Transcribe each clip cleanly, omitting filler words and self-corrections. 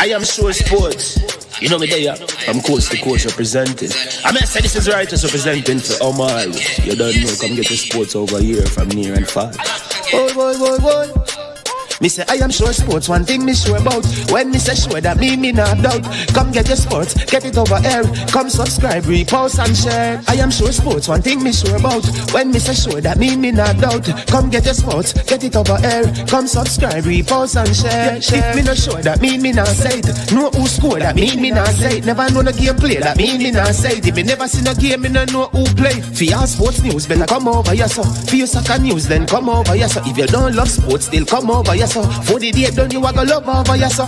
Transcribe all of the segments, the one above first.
I am sure sports. You know me there, from coast to coast representing. I mean, I say this is righteous representing for Omar. You don't know, come get the sports over here from near and far. Boy. Me say I am sure sports, one thing me sure about. When me say sure, that me not doubt. Come get your sports, get it over here. Come subscribe, repost and share. I am sure sports, one thing me sure about. When me say sure, that me not doubt. Come get your sports, get it over here. Come subscribe, repost and share. If me not sure, that me not say it. Know who score, that me not say it. Never know the game play, that me not say it. If me never seen a game, me not know who play. For your sports news, better come over here so. For your soccer news, then come over here so. If you don't love sports, still come over here so. For the date done, you are gonna love over your son.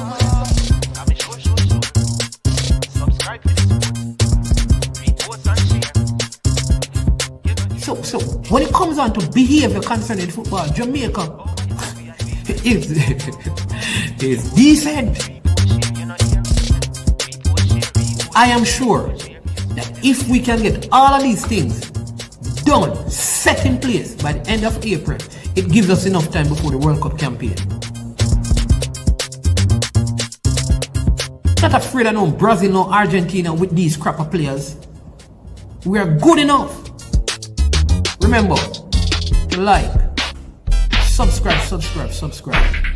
So when it comes on to behavior concerning football, Jamaica is decent. I am sure that if we can get all of these things done, set in place by the end of April, it gives us enough time before the World Cup campaign. Not afraid of no Brazil, no Argentina with these crap of players. We are good enough. Remember to like, subscribe,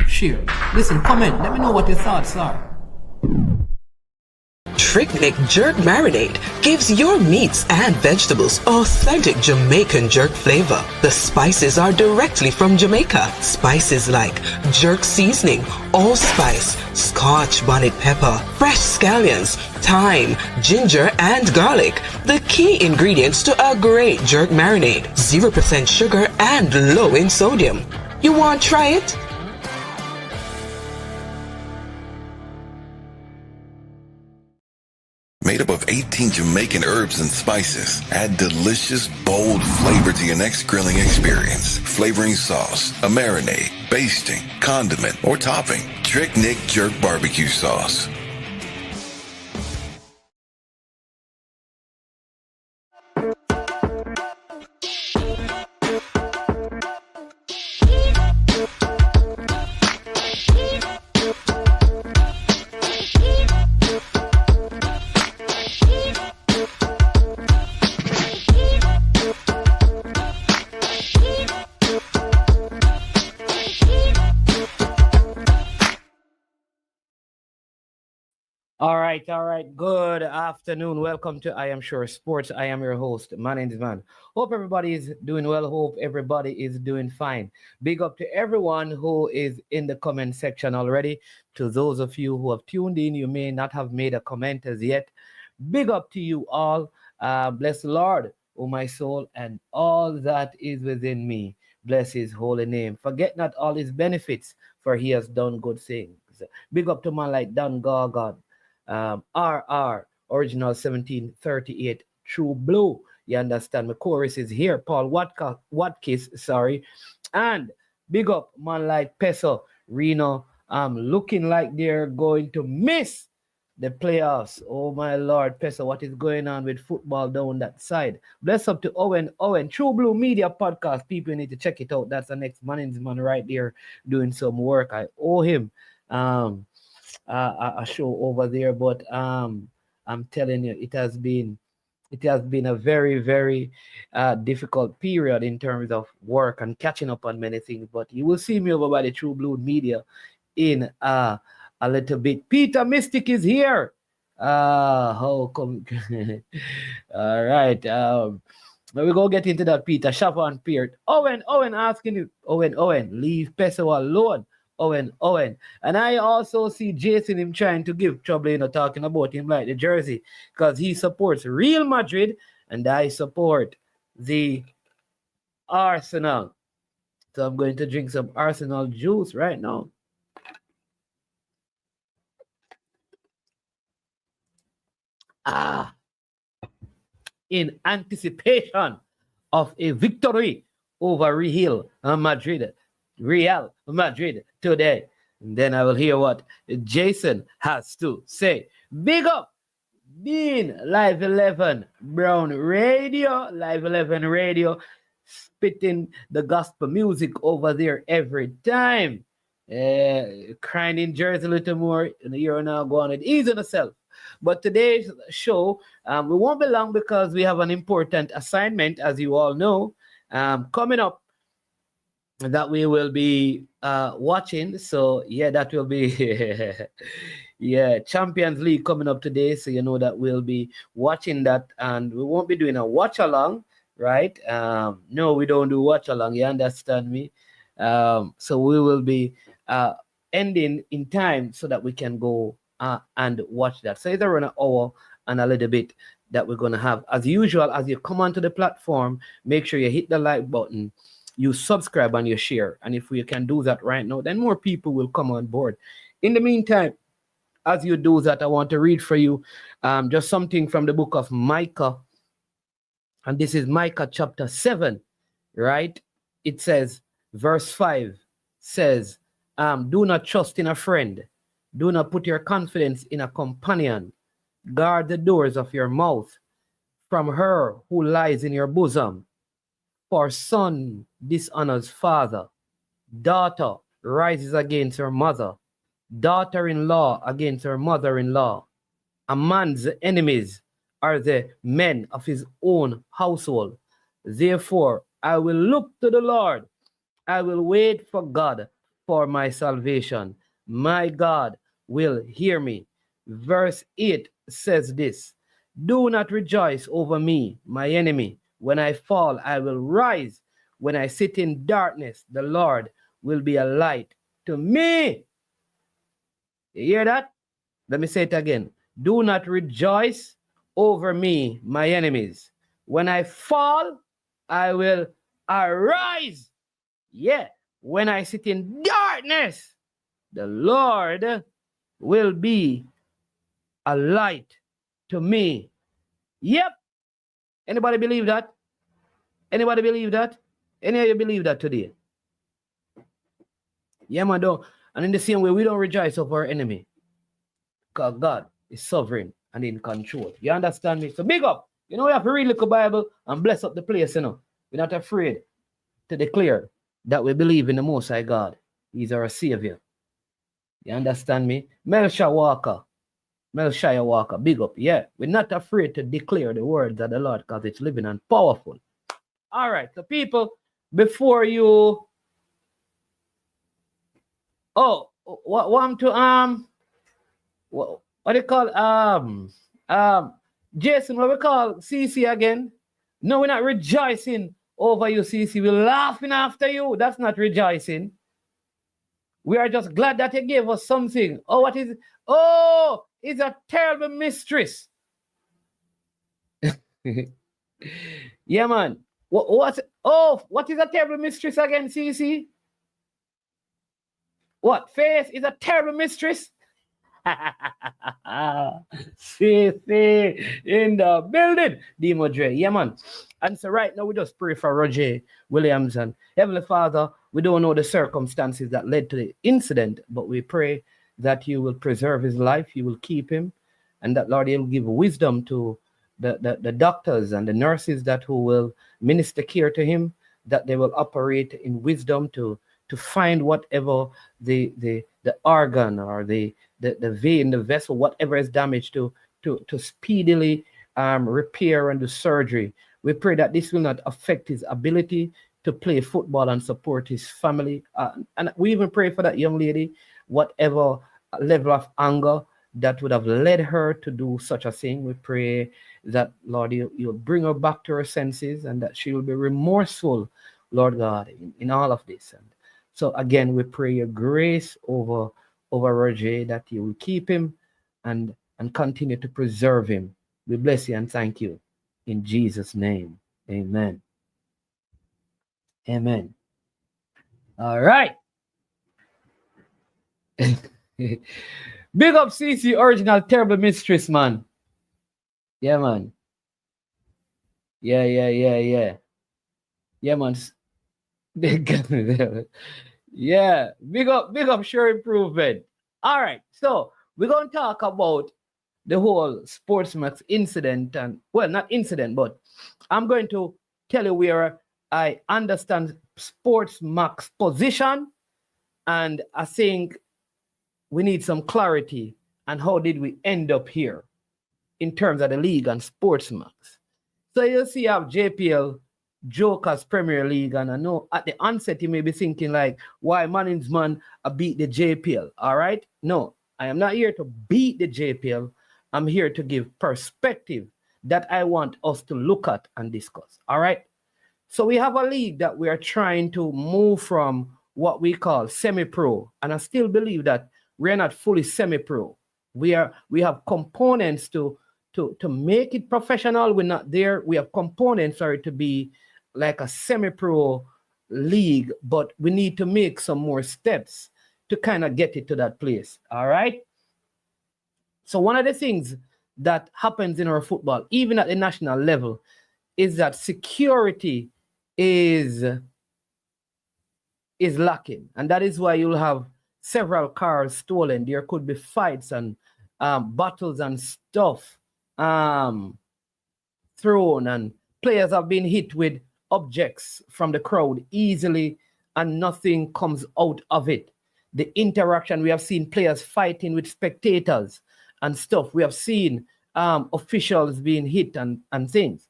share. Listen, comment. Let me know what your thoughts are. Trick Jerk Marinade gives your meats and vegetables authentic Jamaican jerk flavor. The spices are directly from Jamaica. Spices like jerk seasoning, allspice, Scotch bonnet pepper, fresh scallions, thyme, ginger, and garlic. The key ingredients to a great jerk marinade. 0% sugar and low in sodium. You want to try it? Made up of 18 Jamaican herbs and spices, add delicious, bold flavor to your next grilling experience. Flavoring sauce, a marinade, basting, condiment, or topping. Trick Nick Jerk Barbecue Sauce. All right. Good afternoon. Welcome to I Am Sure Sports. I am your host, Man. Hope everybody is doing well. Hope everybody is doing fine. Big up to everyone who is in the comment section already. To those of you who have tuned in, you may not have made a comment as yet. Big up to you all. Bless the Lord, O my soul, and all that is within me. Bless his holy name. Forget not all his benefits, for he has done good things. Big up to man like Dan Gargan. RR, original 1738, True Blue. You understand? My chorus is here. Paul Watkis, sorry. And big up, man like Peso, Reno. Looking like they're going to miss the playoffs. Oh, my Lord, Peso, what is going on with football down that side? Bless up to Owen. True Blue Media Podcast. People need to check it out. That's the next man right there doing some work. I owe him. A show over there, but I'm telling you, it has been a very, very difficult period in terms of work and catching up on many things. But you will see me over by the True Blue Media in a little bit. Peter Mystic is here. How come? All right. We go get into that, Peter. Shavan Peart. Owen asking you, Owen, leave Peso alone. Owen. And I also see Jason him trying to give trouble, talking about him like the jersey, because he supports Real Madrid and I support the Arsenal. So I'm going to drink some Arsenal juice right now. In anticipation of a victory over Real Madrid today. And then I will hear what Jason has to say. Big up Bean Live 11 Brown Radio, Live 11 Radio, spitting the gospel music over there every time. Crying in Jersey a little more in a year now, go on it. Ease on yourself. But today's show, we won't be long because we have an important assignment, as you all know, coming up that we will be watching. So yeah, that will be yeah, Champions League coming up today. So you know that we'll be watching that, and we won't be doing a watch along, right? No, we don't do watch along. You understand me? So we will be ending in time so that we can go and watch that. So it's around an hour and a little bit that we're gonna have. As usual, as you come onto the platform, make sure you hit the like button, you subscribe and you share. And if you can do that right now, then more people will come on board. In the meantime, as you do that, I want to read for you just something from the book of Micah. And this is Micah chapter 7, right? It says, verse 5 says, do not trust in a friend. Do not put your confidence in a companion. Guard the doors of your mouth from her who lies in your bosom. For son dishonors father, daughter rises against her mother, daughter-in-law against her mother-in-law. A man's enemies are the men of his own household. Therefore, I will look to the Lord. I will wait for God for my salvation. My God will hear me. Verse 8 says this, do not rejoice over me, my enemy. When I fall, I will rise. When I sit in darkness, the Lord will be a light to me. You hear that? Let me say it again. Do not rejoice over me, my enemies. When I fall, I will arise. Yeah. When I sit in darkness, the Lord will be a light to me. Yep. Anybody believe that? Anybody believe that? Any of you believe that today? Yeah, man, don't. And in the same way, we don't rejoice over our enemy. Because God is sovereign and in control. You understand me? So big up. You know, we have to read the Bible and bless up the place, you know. We're not afraid to declare that we believe in the Most High God. He's our Savior. You understand me? Melchia Walker, big up. Yeah, we're not afraid to declare the words of the Lord because it's living and powerful. All right, so people, before you... Oh, what to... What do you call... Jason, what we call CC again? No, we're not rejoicing over you, CC. We're laughing after you. That's not rejoicing. We are just glad that you gave us something. Oh, what is it? Oh, it's a terrible mistress. Yeah, man. What is a terrible mistress again, CC? What? Faith is a terrible mistress? See, in the building, Demo Dre. Yeah, man. And so right now we just pray for Roger Williams. And Heavenly Father, we don't know the circumstances that led to the incident, but we pray that you will preserve his life, you will keep him, and that, Lord, you'll give wisdom to the doctors and the nurses that who will minister care to him, that they will operate in wisdom to find whatever the organ or the vein, the vessel, whatever is damaged to speedily repair and do surgery. We pray that this will not affect his ability to play football and support his family. And we even pray for that young lady, whatever level of anger that would have led her to do such a thing. We pray that, Lord, you'll bring her back to her senses and that she will be remorseful, Lord God, in all of this. And so again, we pray your grace over Roger, that you will keep him and continue to preserve him. We bless you and thank you. In Jesus' name, amen. Amen. All right. Big up CC original terrible mistress, man. Yeah, man. Yeah. Yeah, man. Yeah, big up sure improvement. All right, so we're going to talk about the whole SportsMax incident, and well, not incident, but I'm going to tell you where I understand SportsMax position And I think we need some clarity on how did we end up here in terms of the league and SportsMax. So you see, you have JPL, Jokers Premier League, and I know at the onset you may be thinking like, why management beat the JPL? All right, no, I am not here to beat the JPL. I'm here to give perspective that I want us to look at and discuss. All right. So we have a league that we are trying to move from what we call semi-pro, and I still believe that we're not fully semi-pro. We have components to make it professional. We're not there. We have components to be like a semi-pro league, but we need to make some more steps to kind of get it to that place. All right. So one of the things that happens in our football, even at the national level, is that security is lacking. And that is why you'll have several cars stolen. There could be fights and battles and stuff thrown, and players have been hit with objects from the crowd easily and nothing comes out of it. The interaction, we have seen players fighting with spectators and stuff. We have seen officials being hit and things.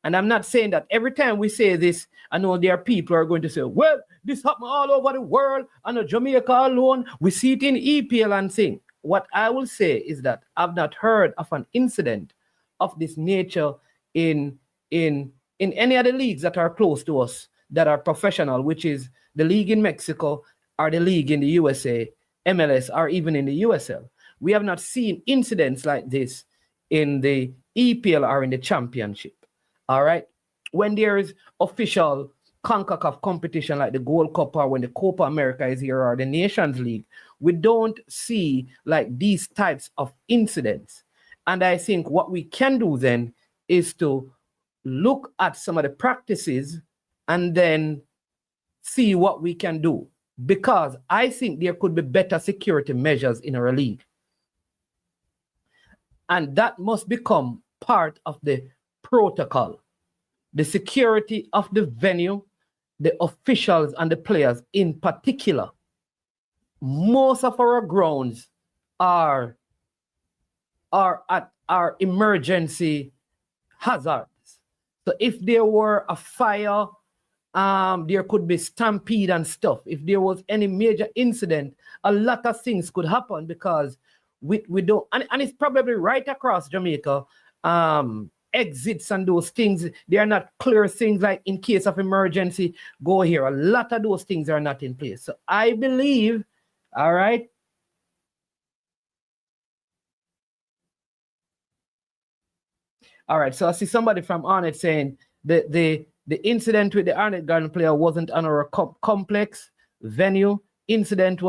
And I'm not saying that every time we say this, I know there are people who are going to say, well, this happened all over the world, and in Jamaica alone, we see it in EPL and things. What I will say is that I've not heard of an incident of this nature in any of the leagues that are close to us, that are professional, which is the league in Mexico or the league in the USA, MLS, or even in the USL. We have not seen incidents like this in the EPL or in the championship. All right. When there is official CONCACAF competition like the Gold Cup, or when the Copa America is here, or the Nations League, we don't see like these types of incidents. And I think what we can do then is to look at some of the practices and then see what we can do, because I think there could be better security measures in our league. And that must become part of the protocol. The security of the venue, the officials and the players in particular. Most of our grounds are at our emergency hazards. So if there were a fire, there could be stampede and stuff. If there was any major incident, a lot of things could happen, because we don't, and it's probably right across Jamaica, exits and those things, they are not clear things like in case of emergency, go here. A lot of those things are not in place. So I believe, all right. All right, so I see somebody from Arnett saying the incident with the Arnett Garden player wasn't on our complex venue. Incident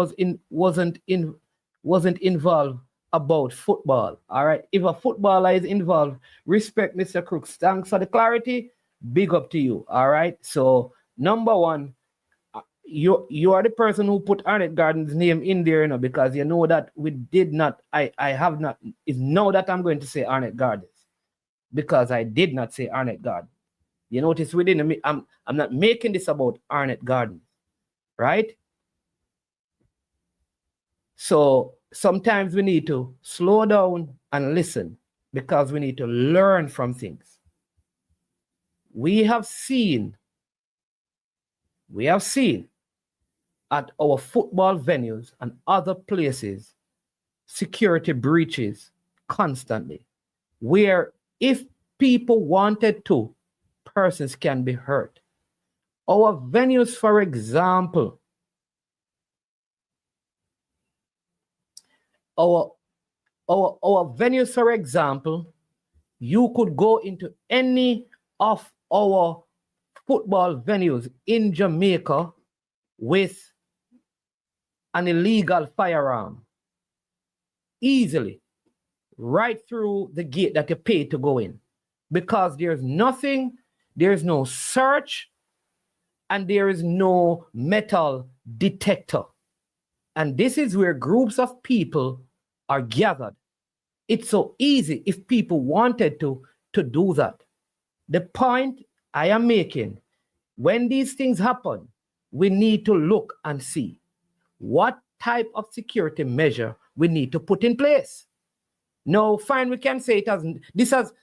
wasn't involved about football. All right. If a footballer is involved, respect Mr. Crooks. Thanks for the clarity. Big up to you. All right. So number one, you are the person who put Arnett Garden's name in there, because you know that we did not. I have not. It's now that I'm going to say Arnett Gardens, because I did not say Arnett Garden. You notice I'm not making this about Arnett Garden, right? So sometimes we need to slow down and listen, because we need to learn from things. We have seen at our football venues and other places security breaches constantly, where if people wanted to, persons can be hurt. Our venues, for example, our venues, for example, you could go into any of our football venues in Jamaica with an illegal firearm easily, right through the gate that you pay to go in, because there's no search, and there is no metal detector. And this is where groups of people are gathered. It's so easy if people wanted to do that. The point I am making, when these things happen, we need to look and see what type of security measure we need to put in place. No, fine, we can say it hasn't.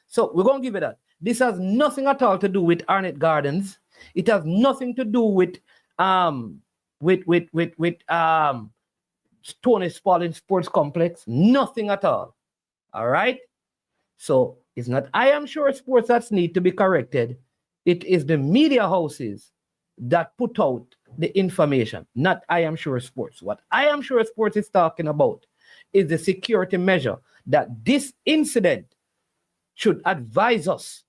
So we're going to give it that. This has nothing at all to do with Arnett Gardens. It has nothing to do with Tony Spalding Sports Complex. Nothing at all. All right? So it's not I Am Sure Sports that need to be corrected. It is the media houses that put out the information, not I Am Sure Sports. What I Am Sure Sports is talking about is the security measure that this incident should advise us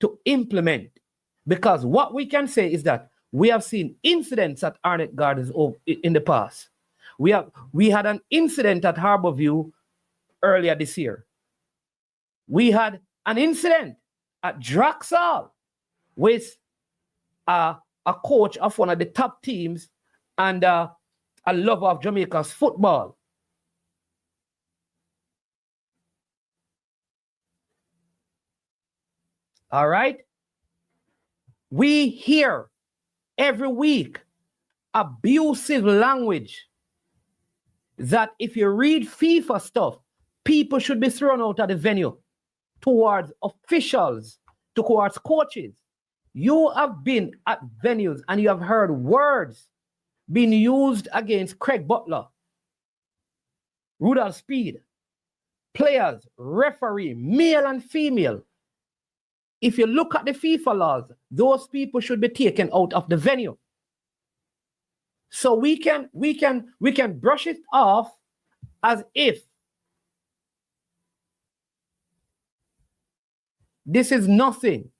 to implement. Because what we can say is that we have seen incidents at Arnett Gardens in the past. We had an incident at Harborview earlier this year. We had an incident at Draxall with a coach of one of the top teams and a lover of Jamaica's football. All right? We hear every week abusive language that if you read FIFA stuff, people should be thrown out of the venue towards officials, towards coaches. You have been at venues and you have heard words being used against Craig Butler, Rudolph Speed, players, referee, male and female. If you look at the FIFA laws, those people should be taken out of the venue. So we can brush it off as if this is nothing.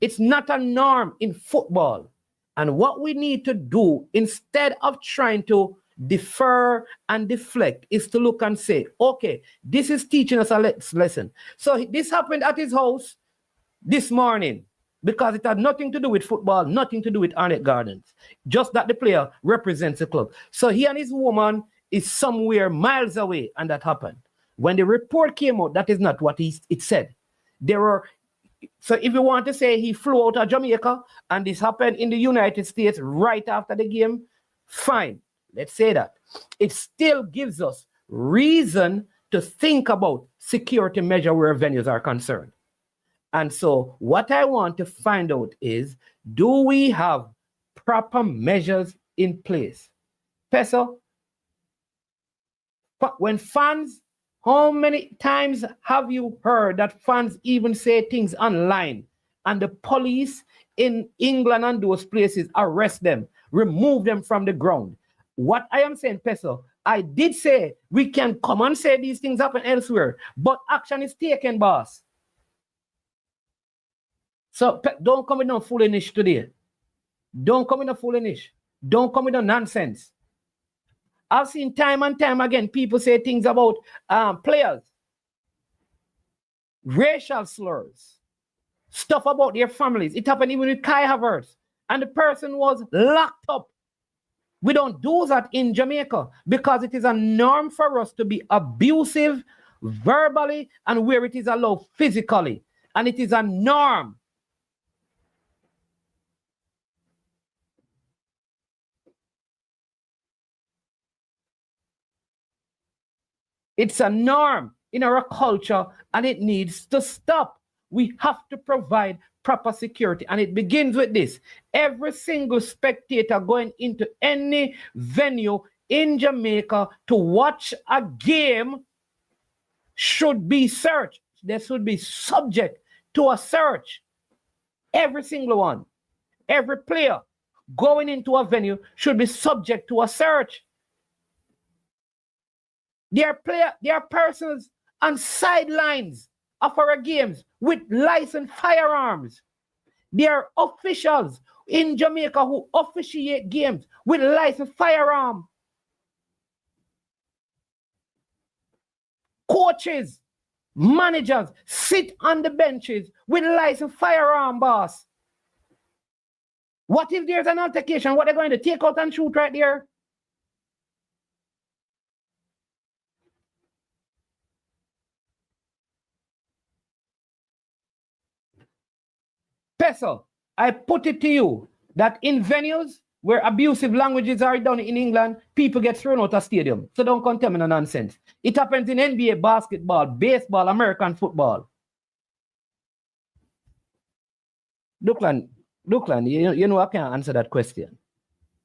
It's not a norm in football. And what we need to do instead of trying to defer and deflect is to look and say, okay, this is teaching us a lesson. So this happened at his house this morning because it had nothing to do with football, nothing to do with Arnett Gardens, just that the player represents the club. So he and his woman is somewhere miles away, and that happened. When the report came out, that is not what it said. So if you want to say he flew out of Jamaica and this happened in the United States right after the game, fine, let's say that. It still gives us reason to think about security measure where venues are concerned. And so what I want to find out is, do we have proper measures in place? Peso, when fans, how many times have you heard that fans even say things online and the police in England and those places arrest them, remove them from the ground? What I am saying, Peso, I did say we can come and say these things happen elsewhere, but action is taken, boss. So don't come with no foolishness today. Don't come with no foolishness. Don't come with no nonsense. I've seen time and time again people say things about players, racial slurs, stuff about their families. It happened even with Kai Havertz, and the person was locked up. We don't do that in Jamaica because it is a norm for us to be abusive verbally and where it is allowed physically. And it is a norm. It's a norm in our culture and it needs to stop. We have to provide proper security, and it begins with this. Every single spectator going into any venue in Jamaica to watch a game should be searched. They should be subject to a search. Every single one. Every player going into a venue should be subject to a search. There are persons on sidelines of our games with licensed firearms. There are officials in Jamaica who officiate games with licensed firearms. Coaches, managers sit on the benches with licensed firearm, boss. What if there's an altercation? What are they going to take out and shoot right there? Peso, I put it to you that in venues, where abusive languages are done in England, people get thrown out of stadium. So don't come tell me no nonsense. It happens in NBA basketball, baseball, American football. Duckland, you know I can't answer that question.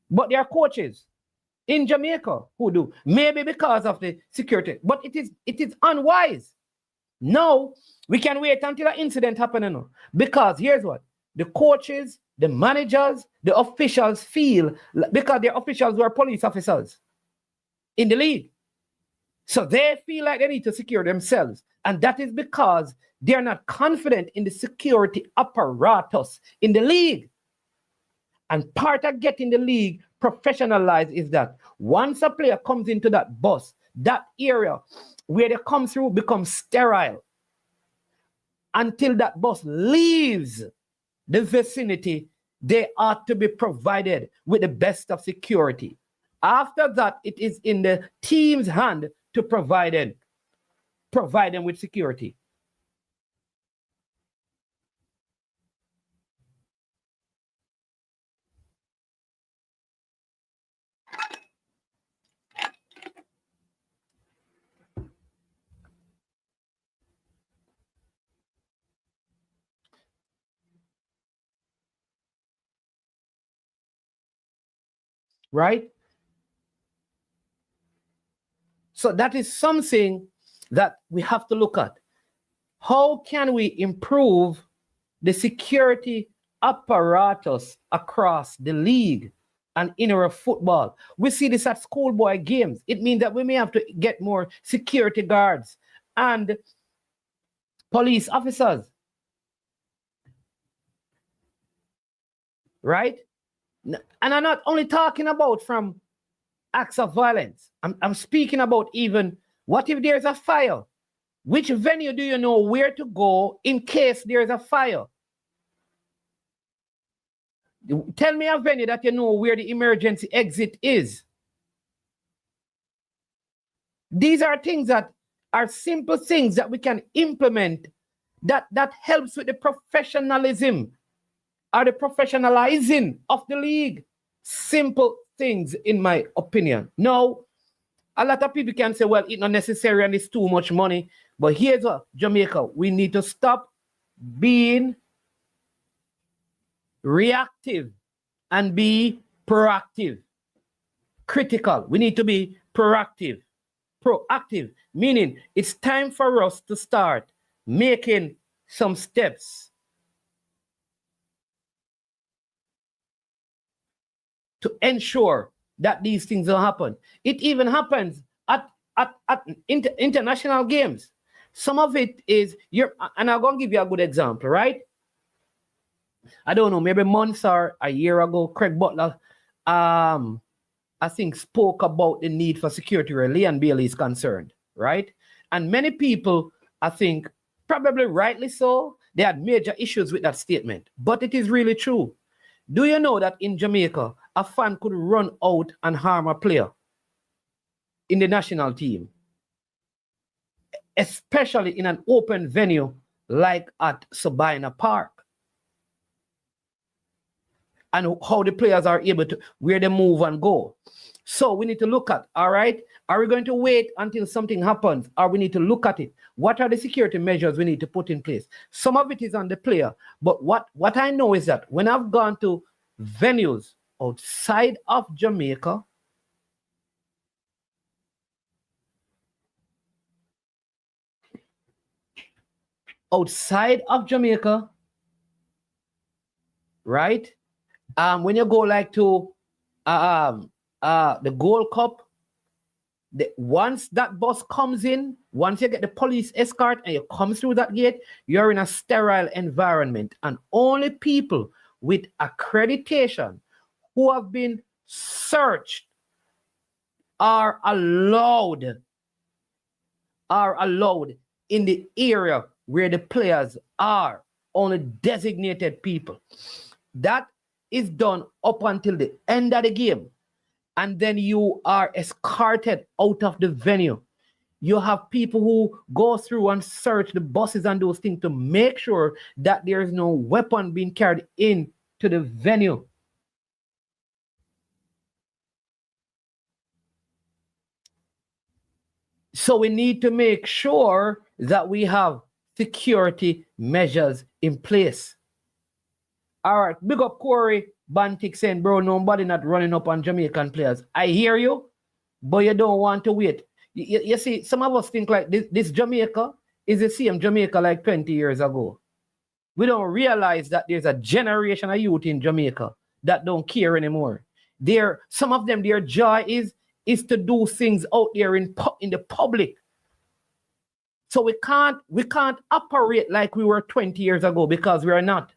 But there are coaches in Jamaica who do. Maybe because of the security. But it is unwise. No, we can wait until an incident happens. Because here's what. The coaches, the managers, the officials feel, because their officials were police officers in the league. So they feel like they need to secure themselves. And that is because they're not confident in the security apparatus in the league. And part of getting the league professionalized is that once a player comes into that bus, that area where they come through becomes sterile until that bus leaves the vicinity. They ought to be provided with the best of security. After that, it is in the team's hand to provide them with security. Right? So that is something that we have to look at. How can we improve the security apparatus across the league and in our football? We see this at schoolboy games. It means that we may have to get more security guards and police officers. Right? And I'm not only talking about from acts of violence. I'm speaking about even what if there's a fire? Which venue do you know where to go in case there's a fire? Tell me a venue that you know where the emergency exit is. These are things that are simple things that we can implement that helps with the professionalism or the professionalizing of the league. Simple things, in my opinion. No, a lot of people can say, well, it's not necessary and it's too much money. But here's what, Jamaica, we need to stop being reactive and be proactive. Critical. We need to be proactive. Proactive, meaning it's time for us to start making some steps to ensure that these things will happen. It even happens at international games. Some of it is, and I'm going to give you a good example, right? I don't know, maybe months or a year ago, Craig Butler, I think, spoke about the need for security where Leon Bailey is concerned, right? And many people, I think, probably rightly so, they had major issues with that statement. But it is really true. Do you know that in Jamaica, a fan could run out and harm a player in the national team, especially in an open venue like at Sabina Park? And how the players are able to, where they move and go. So we need to look at, all right, are we going to wait until something happens, or we need to look at it? What are the security measures we need to put in place? Some of it is on the player, but what I know is that when I've gone to venues outside of Jamaica, right? When you go like to the Gold Cup, once that bus comes in, once you get the police escort and you come through that gate, you're in a sterile environment, and only people with accreditation who have been searched are allowed in the area where the players are. Only designated people. That is done up until the end of the game. And then you are escorted out of the venue. You have people who go through and search the buses and those things to make sure that there is no weapon being carried into the venue. So we need to make sure that we have security measures in place. All right, big up Corey Bantic saying, bro, nobody not running up on Jamaican players. I hear you, but you don't want to wait. You see, some of us think like this Jamaica is the same Jamaica like 20 years ago. We don't realize that there's a generation of youth in Jamaica that don't care anymore. Some of them, their joy is to do things out there in the public. So we can't operate like we were 20 years ago because we are not.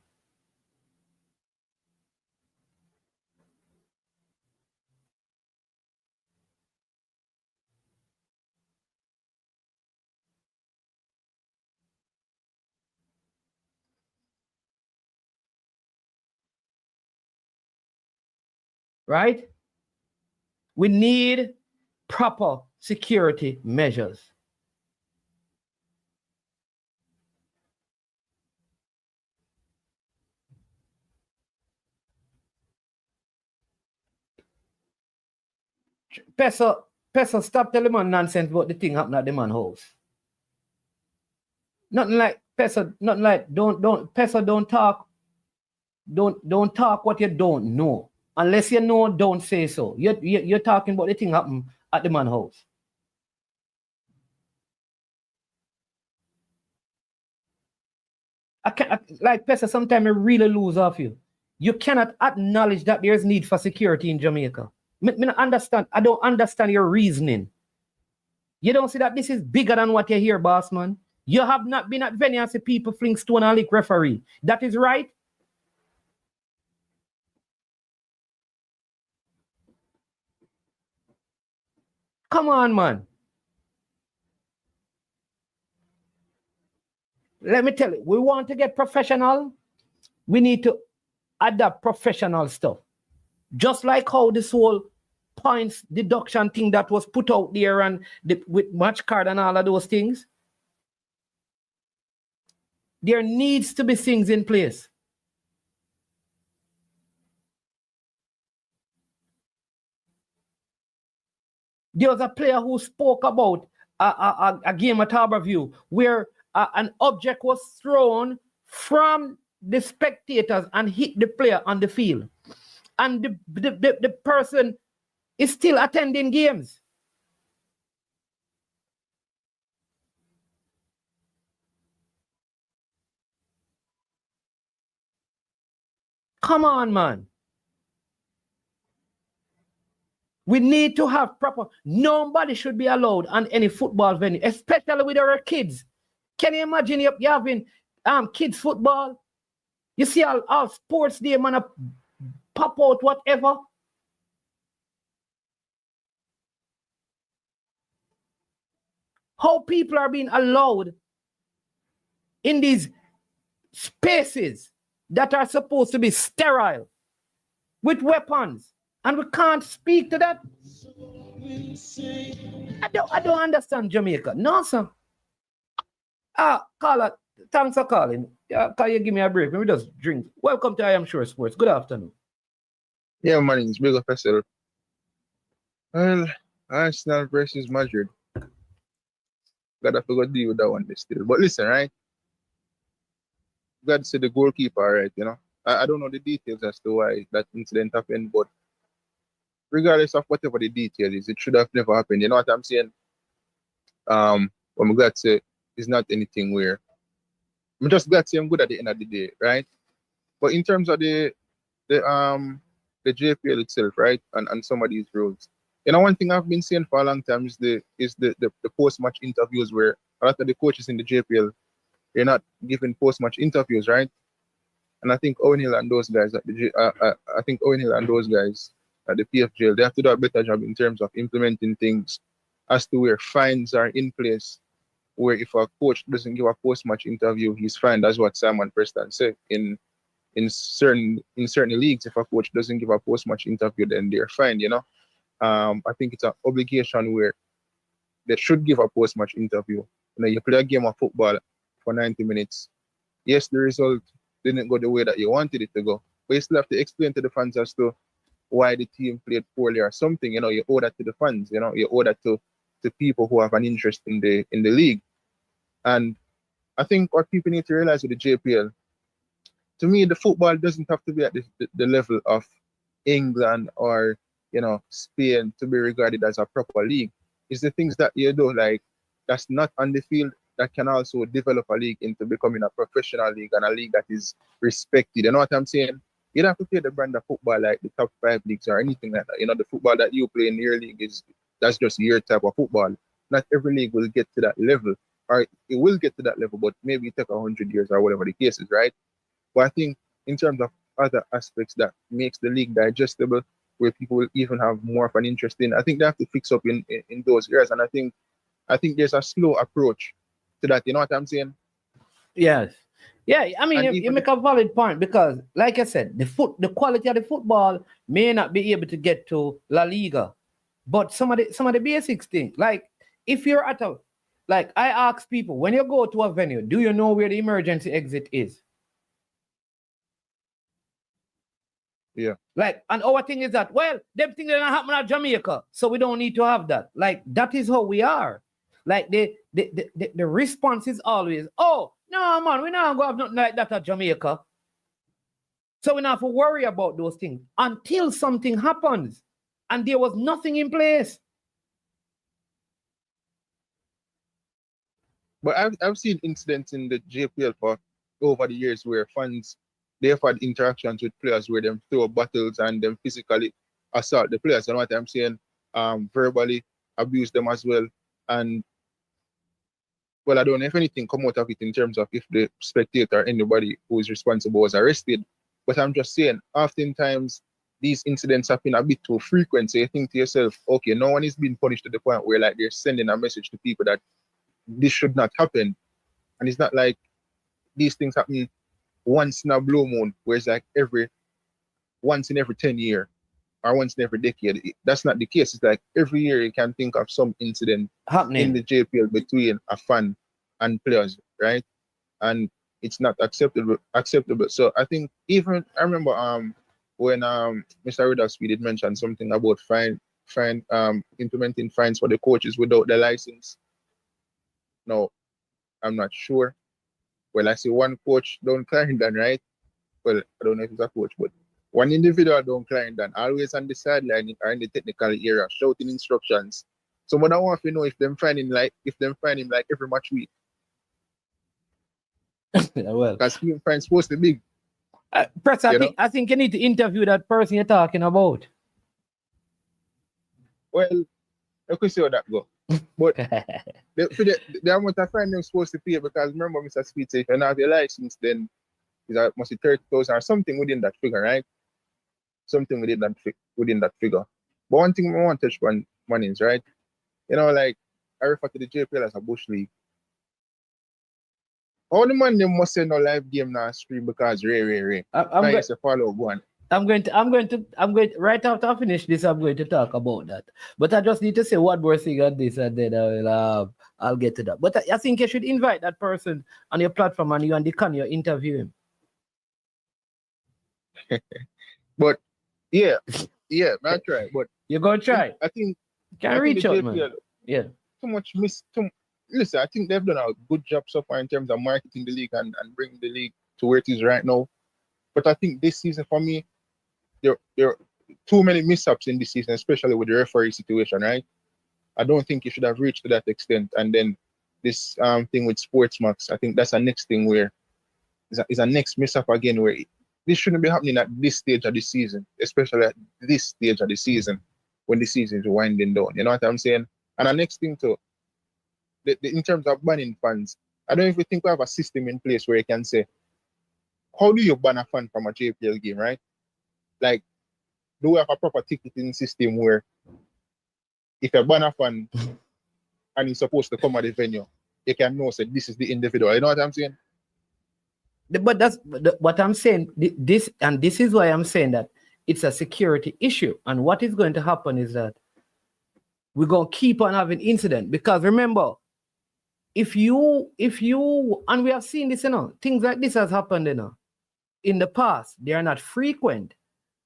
Right? We need proper security measures. Peso, stop telling man nonsense about the thing happening at the man house. Nothing like Peso, nothing like don't talk. Don't talk what you don't know. Unless you know, don't say so. You're talking about the thing happening at the man house. Like Pesa, sometimes I really lose off you. You cannot acknowledge that there's need for security in Jamaica. I don't understand your reasoning. You don't see that this is bigger than what you hear, boss man. You have not been at venue and see people fling stone and lick referee. That is right. Come on, man. Let me tell you, we want to get professional. We need to adapt professional stuff. Just like how this whole points deduction thing that was put out there and with match card and all of those things. There needs to be things in place. There was a player who spoke about a game at Harborview where an object was thrown from the spectators and hit the player on the field. And the person is still attending games. Come on, man. We need to have proper, nobody should be allowed on any football venue, especially with our kids. Can you imagine you having kids football? You see all sports day, man, pop out whatever. How people are being allowed in these spaces that are supposed to be sterile with weapons, and we can't speak to that. I don't understand Jamaica. No, sir. Caller, thanks for calling. Can you give me a break? Let me just drink. Welcome to I Am Sure Sports. Good afternoon. Yeah, my name is Big Up Pesel. Well, Arsenal versus Madrid. Gotta figure deal with that one still. But listen, right? Got to say the goalkeeper, right? You know, I don't know the details as to why that incident happened, but regardless of whatever the detail is, it should have never happened. You know what I'm saying? What I'm glad to say is not anything where I'm just glad to say I'm good at the end of the day, right? But in terms of the JPL itself, right, and some of these rules, you know, one thing I've been saying for a long time is the post-match interviews where a lot of the coaches in the JPL, they're not giving post-match interviews, right? And I think Owen Hill and those guys at the PFJL, they have to do a better job in terms of implementing things as to where fines are in place, where if a coach doesn't give a post-match interview, he's fined. That's what Simon Preston said. In certain leagues, if a coach doesn't give a post-match interview, then they're fined, you know. I think it's an obligation where they should give a post-match interview. You know, you play a game of football for 90 minutes. Yes, the result didn't go the way that you wanted it to go, but you still have to explain to the fans as to why the team played poorly or something. You know, you owe that to the fans. You know, you owe that to to people who have an interest in the league. And I think what people need to realize with the JPL, to me, the football doesn't have to be at the level of England or Spain to be regarded as a proper league. It's the things that you do, like that's not on the field, that can also develop a league into becoming a professional league and a league that is respected. You know what I'm saying? You don't have to play the brand of football like the top 5 leagues or anything like that. The football that you play in your league that's just your type of football. Not every league will get to that level, or it will get to that level, but maybe it take 100 years or whatever the case is, right? But I think in terms of other aspects that makes the league digestible, where people will even have more of an interest in, I think they have to fix up in those areas. And I think there's a slow approach to that. You know what I'm saying? Yes. Yeah, I mean, you make a valid point, because, like I said, the quality of the football may not be able to get to La Liga, but some of the basics things, like if you're at a, like I ask people, when you go to a venue, do you know where the emergency exit is? Yeah. Like, and our thing is that, well, them things that happen at Jamaica, so we don't need to have that. Like, that is how we are. Like, the response is always, oh, no, man, we not going to have nothing like that at Jamaica. So we don't have to worry about those things until something happens. And there was nothing in place. But I've seen incidents in the JPL for over the years where fans, they've had interactions with players where them throw bottles and them physically assault the players. You know what I'm saying? Verbally abuse them as well. And well, I don't know if anything come out of it in terms of if the spectator or anybody who is responsible was arrested. But I'm just saying, oftentimes these incidents happen a bit too frequent. So you think to yourself, okay, no one is being punished to the point where like they're sending a message to people that this should not happen. And it's not like these things happen once in a blue moon, where it's like once in every 10 years or once in every decade. That's not the case. It's like every year you can think of some incident happening in the JPL between a fan and players, right? And it's not acceptable. So I think even I remember when Mr. Riddlesby did mention something about implementing fines for the coaches without the license. No, I'm not sure. Well, I see one coach down Clarendon, right? Well, I don't know if it's a coach, but one individual down Clarendon, always on the sideline or in the technical area, shouting instructions. Someone I want to know if them find him like every match week. Well, because he finds supposed to be. Press, I think you need to interview that person you're talking about. Well, I could see how that go. But the amount of fine they're supposed to pay, because remember, Mr. Speed said, if you don't have your license, then it must be 30,000 or something within that figure, right? Something within that figure. But one thing I want to touch on is, right? Like, I refer to the JPL as a bush league. All the man them must say no live game now stream because Ray. I'm going to follow one. I'm going to right after I finish this, I'm going to talk about that. But I just need to say one more thing on this, and then I'll get to that. But I think you should invite that person on your platform, and you and the can you interview him. But yeah, I'll try. But you're gonna try. I think can reach out, man. Yeah. Listen, I think they've done a good job so far in terms of marketing the league and bringing the league to where it is right now. But I think this season for me, there are too many mishaps in this season, especially with the referee situation, right? I don't think you should have reached to that extent. And then this thing with SportsMax, I think that's a next thing where is a next mishap again, where this shouldn't be happening at this stage of the season, especially at this stage of the season when the season is winding down. You know what I'm saying? And the next thing too, in terms of banning fans, I don't even think we have a system in place where you can say, how do you ban a fan from a JPL game, right? Like, do we have a proper ticketing system where if you ban a fan and he's supposed to come at the venue, you can know that this is the individual. You know what I'm saying? But that's what I'm saying. This is why I'm saying that it's a security issue. And what is going to happen is that we're going to keep on having incidents. Because remember, if you, and we have seen this, things like this has happened, in the past. They are not frequent,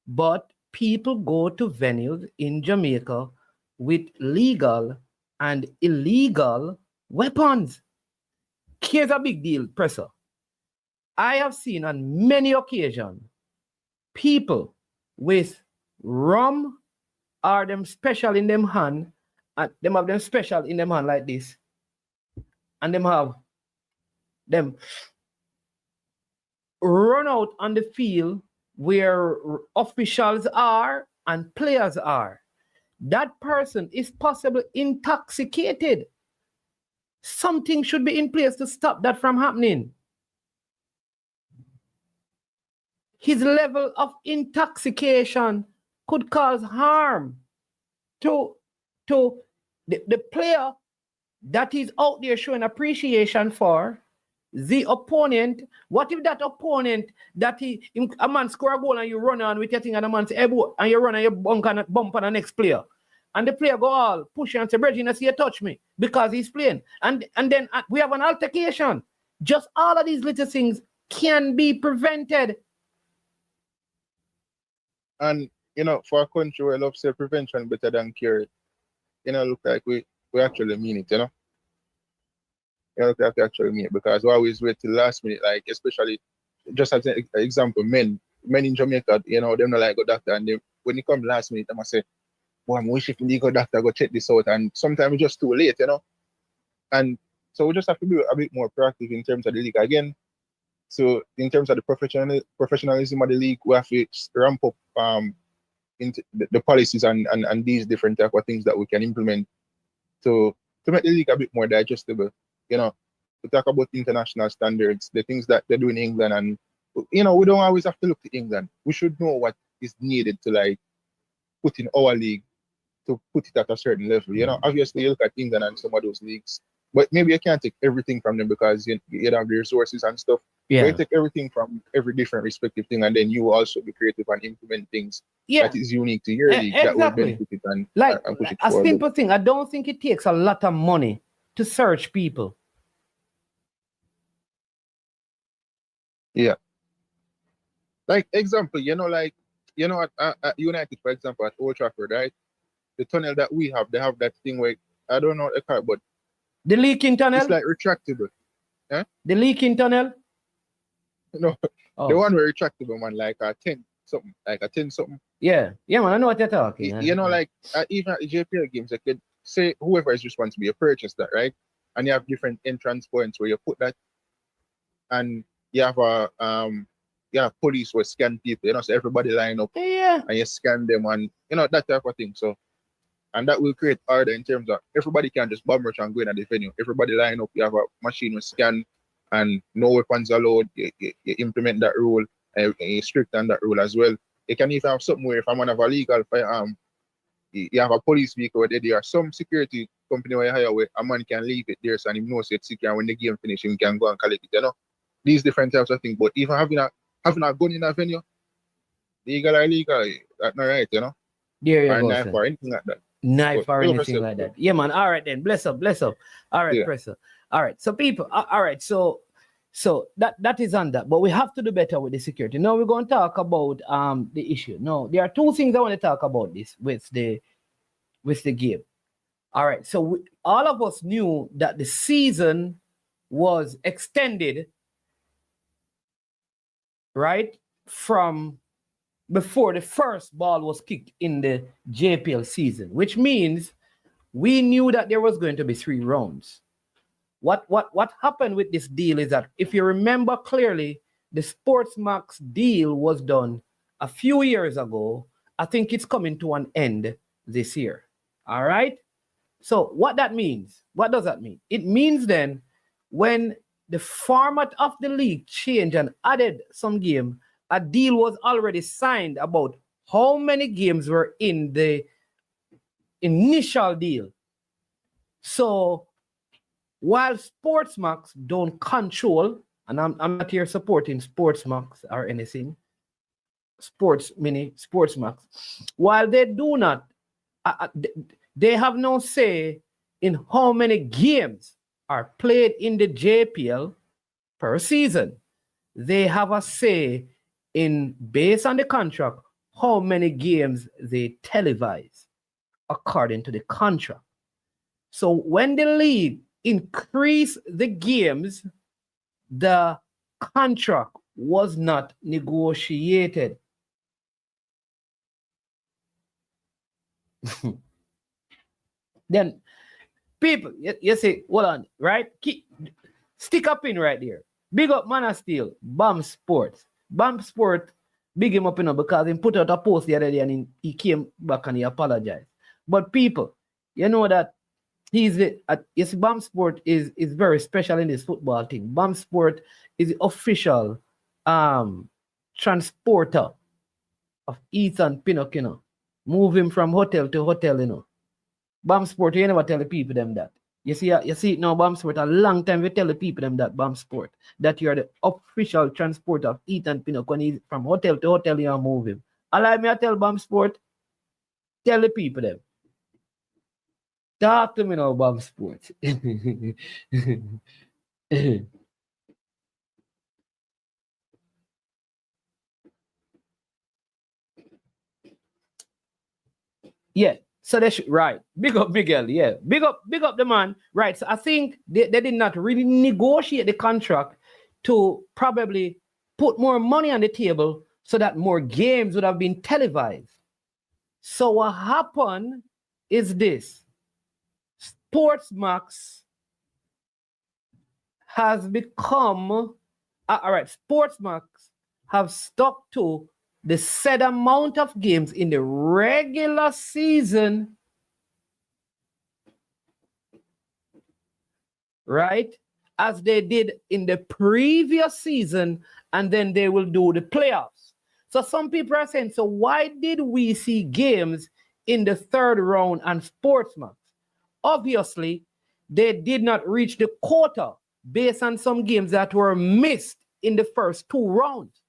but people go to venues in Jamaica with legal and illegal weapons. Here's a big deal, Presser. I have seen on many occasions people with rum or them special in them hand, and them have them special in them hand like this, and them have them run out on the field where officials are and players are. That person is possibly intoxicated. Something should be in place to stop that from happening. His level of intoxication could cause harm to the player that is out there showing appreciation for the opponent. What if that opponent that a man score a goal and you run on with your thing and a man's elbow and you run and you bump on the next player, and the player go all push you and say, Bridget, I see you touch me because he's playing, and then we have an altercation. Just all of these little things can be prevented. And for a country where love say prevention better than cure, look like we actually mean it, look like we actually mean it, because we always wait till the last minute, like especially just as an example, men in Jamaica, them not like go doctor, and when you come last minute, they must say, boy, I'm wishing you go doctor, go check this out, and sometimes it's just too late, and so we just have to be a bit more proactive in terms of the league again. So in terms of the professionalism of the league, we have to ramp up into the policies and these different type of things that we can implement to make the league a bit more digestible. We talk about international standards, the things that they do in England, and we don't always have to look to England. We should know what is needed to like put in our league to put it at a certain level. Obviously you look at England and some of those leagues, but maybe you can't take everything from them because you have the resources and stuff. Yeah. You take everything from every different respective thing, and then you also be creative and implement things that is unique to your league that will benefit it and push it forward. A simple thing. I don't think it takes a lot of money to search people. Yeah. Like example, at United, for example, at Old Trafford, right? The tunnel that we have, they have that thing where I don't know what they call it, but the leaking tunnel. It's like retractable. Huh? The leaking tunnel. No, the one where retractable, man, like a 10 something, Yeah, man, I know what you're talking. Like even at the JPL games, I could say whoever is responsible, you purchase that, right? And you have different entrance points where you put that, and you have police will scan people, so everybody line up, and you scan them, and that type of thing. So, and that will create order in terms of everybody can just bomb rush and go in at the venue. Everybody line up, you have a machine with scan, and no weapons allowed. You implement that rule, and you strict on that rule as well. You can even have something where if I'm one of a legal firearm, you have a police vehicle where there are some security company where you hire where a man can leave it there so he knows it's secure, and when the game finishes, he can go and collect it, These different types of things. But even having a gun in a venue, legal or illegal, that's not right, There you or go, knife or anything like that. Knife or anything like that. Yeah, man. All right then. Bless up. All right, Presser. All right. So people, all right. So that is on that. But we have to do better with the security. Now we're going to talk about the issue. No, there are two things I want to talk about this with the game. All right. So all of us knew that the season was extended, right, from before the first ball was kicked in the JPL season, which means we knew that there was going to be 3 rounds. What happened with this deal is that, if you remember clearly, the SportsMax deal was done a few years ago. I think it's coming to an end this year. All right? So what that means, what does that mean? It means then when the format of the league changed and added some game, a deal was already signed about how many games were in the initial deal. So while SportsMax don't control, and I'm not here supporting SportsMax or anything, SportsMINI, SportsMax, while they do not, they have no say in how many games are played in the JPL per season. They have a say in, based on the contract, how many games they televise according to the contract. So when the league increased the games, the contract was not negotiated. Then people, you see, hold on, right? Stick up in right there. Big up Man of Steel, Bam Sports. Bam Sport, big him up, because he put out a post the other day and he came back and he apologized. But people, you know that yes, Bam Sport is very special in this football thing. Bam Sport is the official transporter of Ethan Pinnock, Move him from hotel to hotel, Bam Sport, you never tell the people them that. You see it now, Bam Sport, a long time we tell the people them that, Bam Sport, that you are the official transporter of Ethan Pinnock. When he's from hotel to hotel, you move him. Allow me, I tell Bam Sport, tell the people them. Talk to me now, Bam Sport. Yeah. So they should, right. Big up Miguel, yeah. Big up the man. Right. So I think they did not really negotiate the contract to probably put more money on the table so that more games would have been televised. So what happened is this. SportsMax has become, all right, SportsMax have stuck to the set amount of games in the regular season, right, as they did in the previous season, and then they will do the playoffs. So some people are saying, so why did we see games in the third round and SportsMax? Obviously, they did not reach the quota based on some games that were missed in the first two rounds.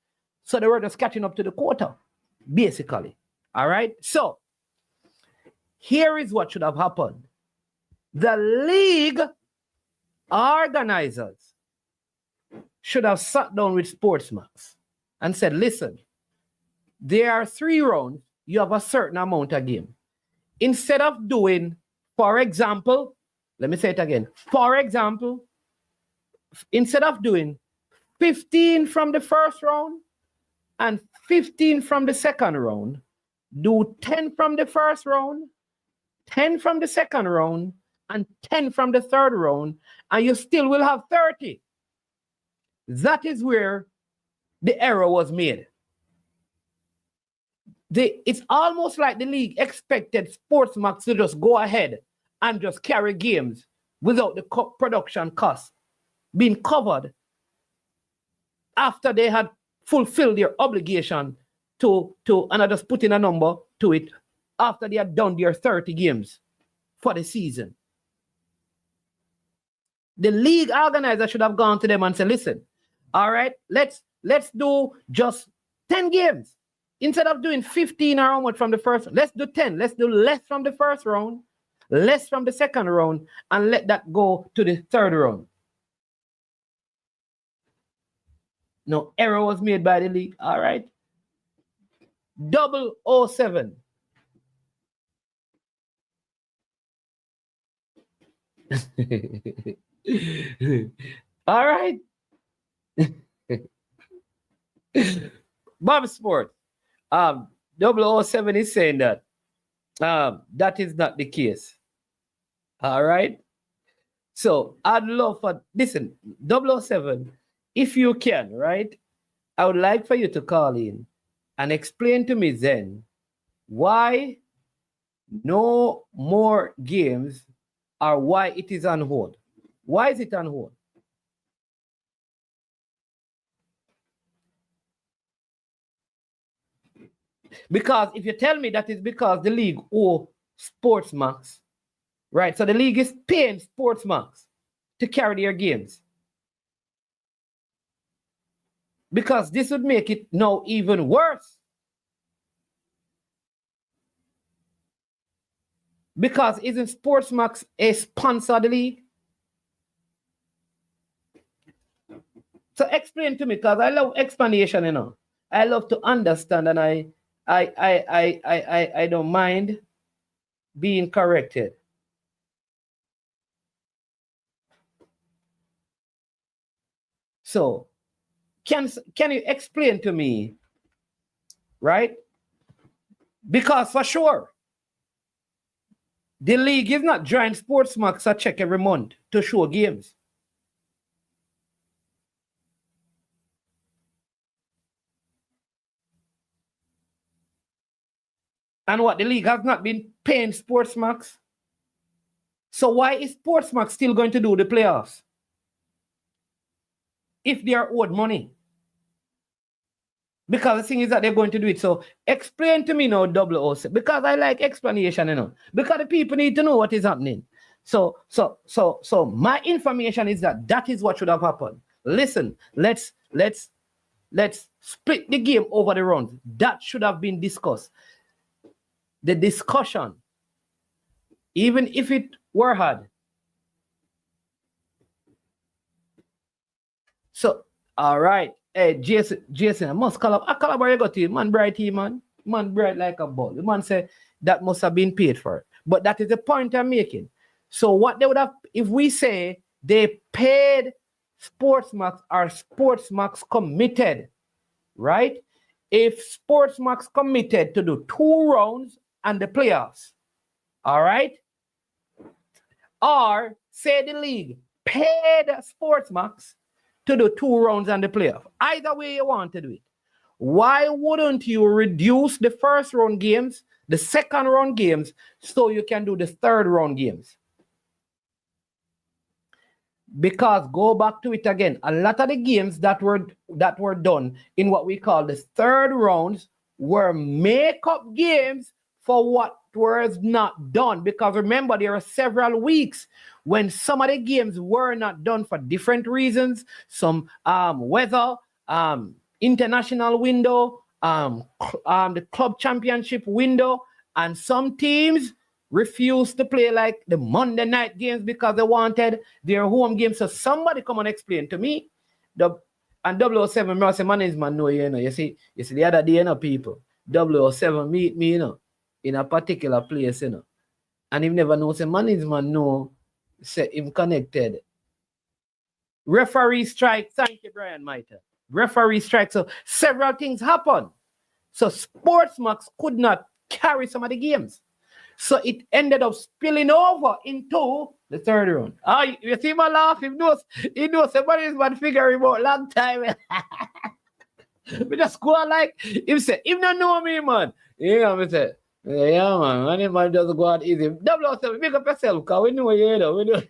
So they were just catching up to the quota, basically. All right? So here is what should have happened. The league organizers should have sat down with SportsMax and said, listen, there are 3 rounds, you have a certain amount of game. Instead of doing, for example, let me say it again, for example, instead of doing 15 from the first round and 15 from the second round, do 10 from the first round, 10 from the second round, and 10 from the third round, and you still will have 30. That is where the error was made. It's almost like the league expected SportsMax to just go ahead and just carry games without the production costs being covered after they had fulfilled their obligation to and I just put in a number to it, after they had done their 30 games for the season. The league organizer should have gone to them and said, listen, all right, let's do just 10 games. Instead of doing 15 or how much from the first, let's do 10. Let's do less from the first round, less from the second round, and let that go to the third round. No error was made by the league. All right. 007. All right. Bob Sport. 007 is saying that that is not the case. All right. So I'd love for, listen, 007, if you can, right? I would like for you to call in and explain to me then why no more games or why it is on hold. Why is it on hold? Because if you tell me that is because the league owe SportsMax, right? So the league is paying SportsMax to carry their games. Because this would make it now even worse. Because isn't SportsMax a sponsor of the league? So explain to me, because I love explanation, you know. I love to understand, and I don't mind being corrected. So can you explain to me, right? Because for sure, the league is not drawing SportsMax a check every month to show games. And what, the league has not been paying SportsMax? So why is SportsMax still going to do the playoffs if they are owed money? Because the thing is that they're going to do it. So explain to me now, 007, because I like explanation, you know, because the people need to know what is happening. So my information is that is what should have happened. Listen, let's split the game over the rounds. That should have been discussed. The discussion, even if it were hard. So, all right. Hey, Jason, I must call up. I call up where you got to. Man, bright here, man. Man, bright like a ball. The man said that must have been paid for. But that is the point I'm making. So what they would have, if we say they paid SportsMax or SportsMax committed, right? If SportsMax committed to do 2 rounds and the playoffs, all right? Or say the league paid SportsMax to do 2 rounds and the playoff. Either way you want to do it. Why wouldn't you reduce the first round games, the second round games, so you can do the third round games? Because go back to it again, a lot of the games that were done in what we call the third rounds were make-up games for what was not done. Because remember, there are several weeks when some of the games were not done for different reasons. Some weather, international window, the club championship window, and some teams refused to play like the Monday night games because they wanted their home games. So somebody come and explain to me. And 007, I say, man is man, no, you know. You see the other day, you know, people, 007 meet me, you know, in a particular place, you know. And he never knows, say, man is man, no, say him connected. Referee strike. Thank you, Brian Mitre. Referee strike. So several things happen. So SportsMax could not carry some of the games. So it ended up spilling over into the third round. Oh, you see my laugh? He knows somebody's man figuring out long time. We just go like, him say, him don't know me, man. You know, me say, yeah, man, and man just go out easy. 007, make up yourself, because we know you, know, we know.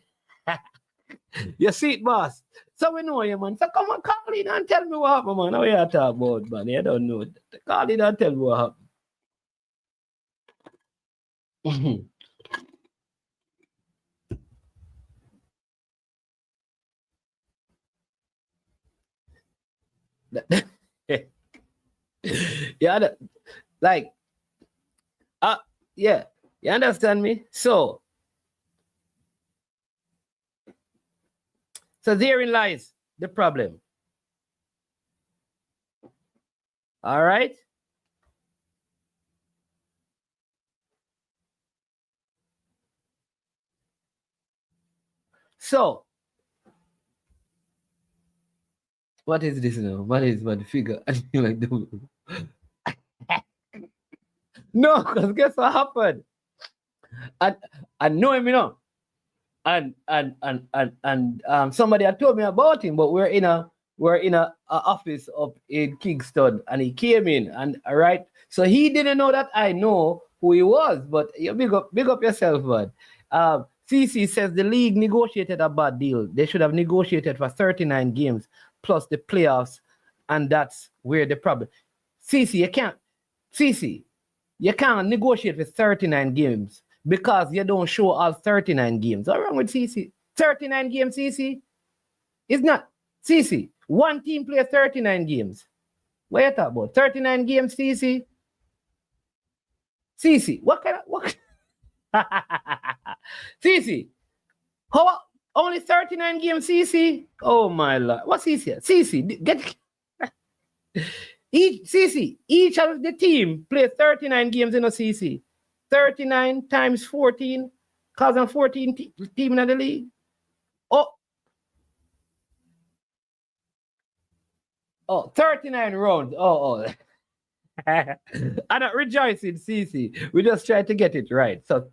You see it, boss. So we know you, man. So come on, call in and tell me what happened, man. How you talk about, man? You don't know. Call in and tell me what happened. Yeah, like, yeah, you understand me? So therein lies the problem. All right. So, what is this now? What is one figure? Like no, because guess what happened? I know him, you know. And somebody had told me about him, but we're in a office up in Kingston, and he came in, and all right. So he didn't know that I know who he was, but you big up yourself, man. CC says the league negotiated a bad deal. They should have negotiated for 39 games plus the playoffs, and that's where the problem. CC, you can't negotiate with 39 games because you don't show all 39 games. What's wrong with CC? 39 games, CC? It's not. CC, one team plays 39 games. What you talking about? 39 games, CC? CC, what kind of... CC, how only 39 games, CC? Oh my Lord. What's CC? CC, get... Each of the team play 39 games in a CC. 39 times 14, causing 14 team in the league. Oh, Oh, 39 rounds. Oh. I'm not rejoicing, CC. We just try to get it right. So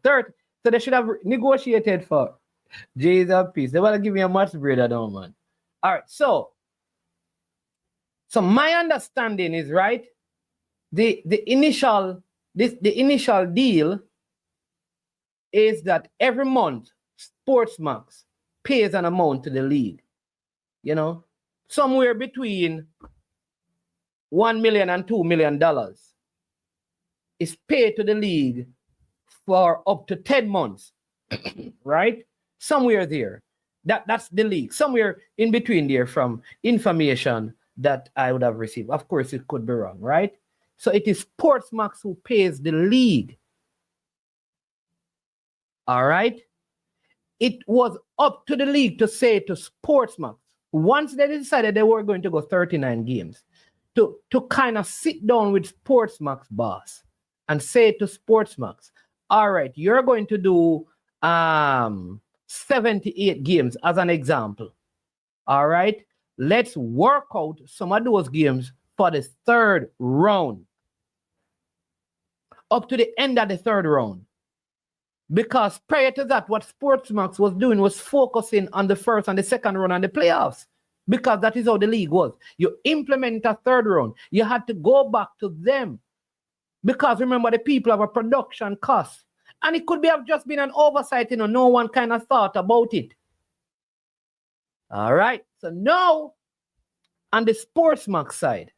they should have negotiated for J's and peace. They want to give me a much breeder, don't man. All right, so my understanding is right. The initial deal is that every month SportsMax pays an amount to the league. You know, somewhere between $1 million and $2 million is paid to the league for up to 10 months, right? Somewhere there. That's the league. Somewhere in between there from information that I would have received. Of course, it could be wrong, right? So it is SportsMax who pays the league. All right? It was up to the league to say to SportsMax, once they decided they were going to go 39 games, to kind of sit down with SportsMax boss and say to SportsMax, all right, you're going to do 78 games as an example. All right, let's work out some of those games for the third round, up to the end of the third round. Because prior to that, what SportsMax was doing was focusing on the first and the second round and the playoffs. Because that is how the league was. You implement a third round, you had to go back to them. Because remember, the people have a production cost. And it could have just been an oversight, no one kind of thought about it. All right. So now, on the SportsMax side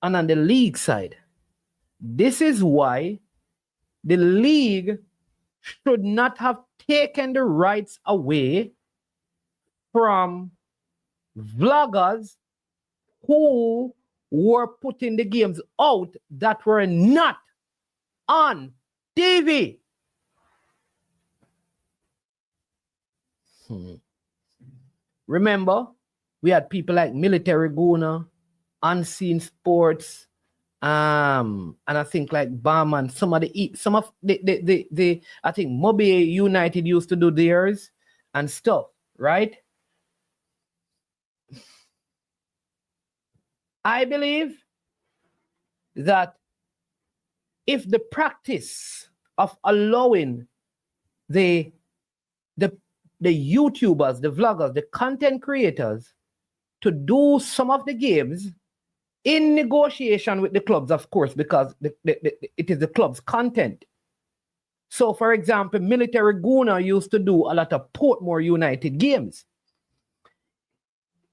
and on the league side, this is why the league should not have taken the rights away from vloggers who were putting the games out that were not on TV. Remember, we had people like Military Guna, Unseen Sports, and I think like Bam and some of the I think Mobile United used to do theirs and stuff, right? I believe that if the practice of allowing the YouTubers, the vloggers, the content creators to do some of the games in negotiation with the clubs, of course, because it is the club's content. So, for example, Military Guna used to do a lot of Portmore United games.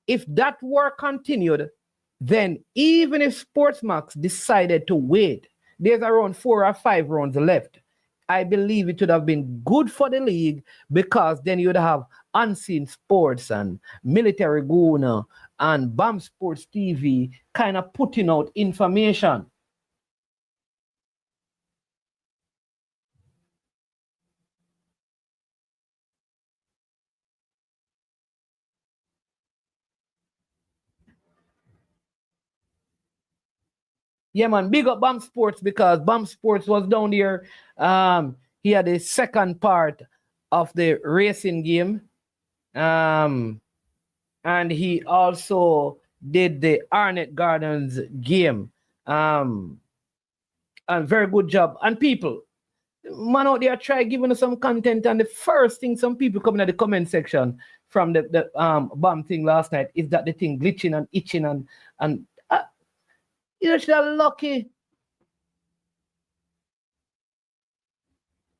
If that work continued, then even if SportsMax decided to wait, there's around 4 or 5 rounds left. I believe it would have been good for the league because then you'd have Unseen Sports and Military Guna and BAM Sports TV kind of putting out information. Yeah, man, big up BAM Sports because BAM Sports was down there. He had the second part of the racing game. And he also did the Arnett Gardens game. And very good job. And people, man out there, try giving us some content. And the first thing some people coming at the comment section from the BAM thing last night is that the thing glitching and itching and you should have lucky.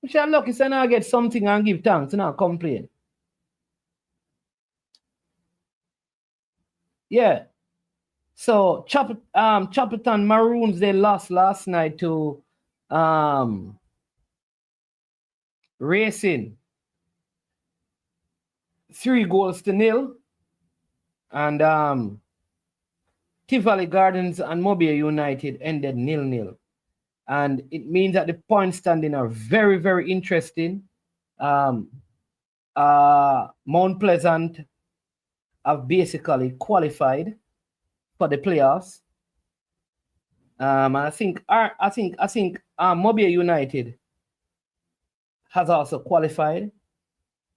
You should have lucky so now I get something and give thanks and not complain. Yeah. So Chapelton Maroons, they lost last night to Racing. 3-0. And Tivoli Gardens and Mobile United ended 0-0. And it means that the point standing are very, very interesting. Mount Pleasant have basically qualified for the playoffs. I think Mobile United has also qualified.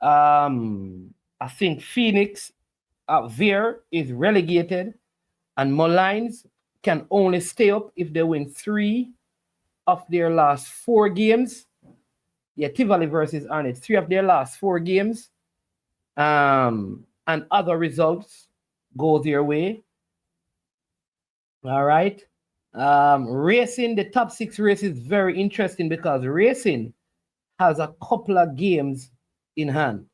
I think Phoenix Veer is relegated. And Molines can only stay up if they win 3 of their last 4 games. Yeah, Tivoli versus Arnett, 3 of their last 4 games. And other results go their way. All right. Racing, the top 6 race is very interesting because Racing has a couple of games in hand.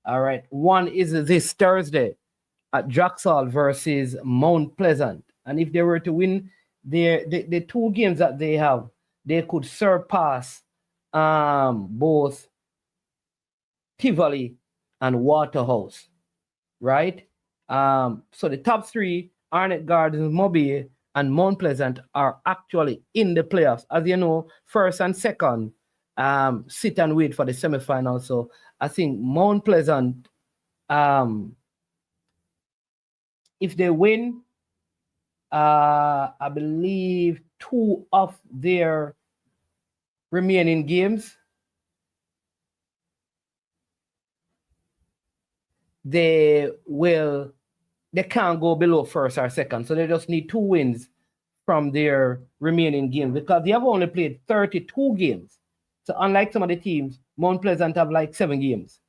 All right. One is this Thursday at Draxall versus Mount Pleasant. And if they were to win the 2 games that they have, they could surpass both Tivoli and Waterhouse, right? So the top 3, Arnett Gardens, Mobile, and Mount Pleasant, are actually in the playoffs. As you know, first and second sit and wait for the semifinals. So I think Mount Pleasant, if they win, I believe 2 of their remaining games, they can't go below first or second. So they just need 2 wins from their remaining games because they have only played 32 games. So unlike some of the teams, Mount Pleasant have like 7 games,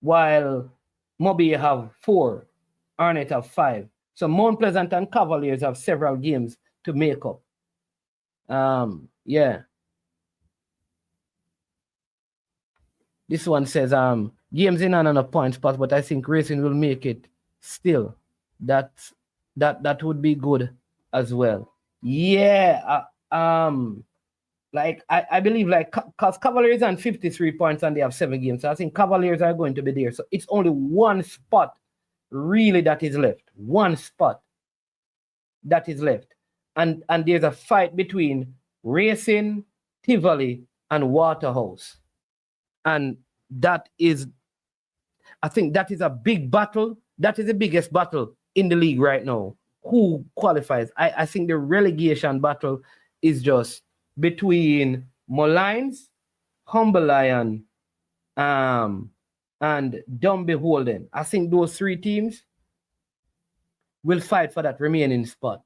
while Mobile have 4, Arnett have 5. So Mount Pleasant and Cavaliers have several games to make up. Yeah. This one says games in and on a point spot, but I think Racing will make it still. That would be good as well. Yeah. Like I believe like because Cavaliers on 53 points and they have 7 games. So I think Cavaliers are going to be there. So it's only one spot really that is left. One spot that is left. And there's a fight between Racing, Tivoli, and Waterhouse. And I think that is a big battle. That is the biggest battle in the league right now. Who qualifies? I think the relegation battle is just between Molines, Humble Lion, and Dumb Beholden. I think those 3 teams will fight for that remaining spot.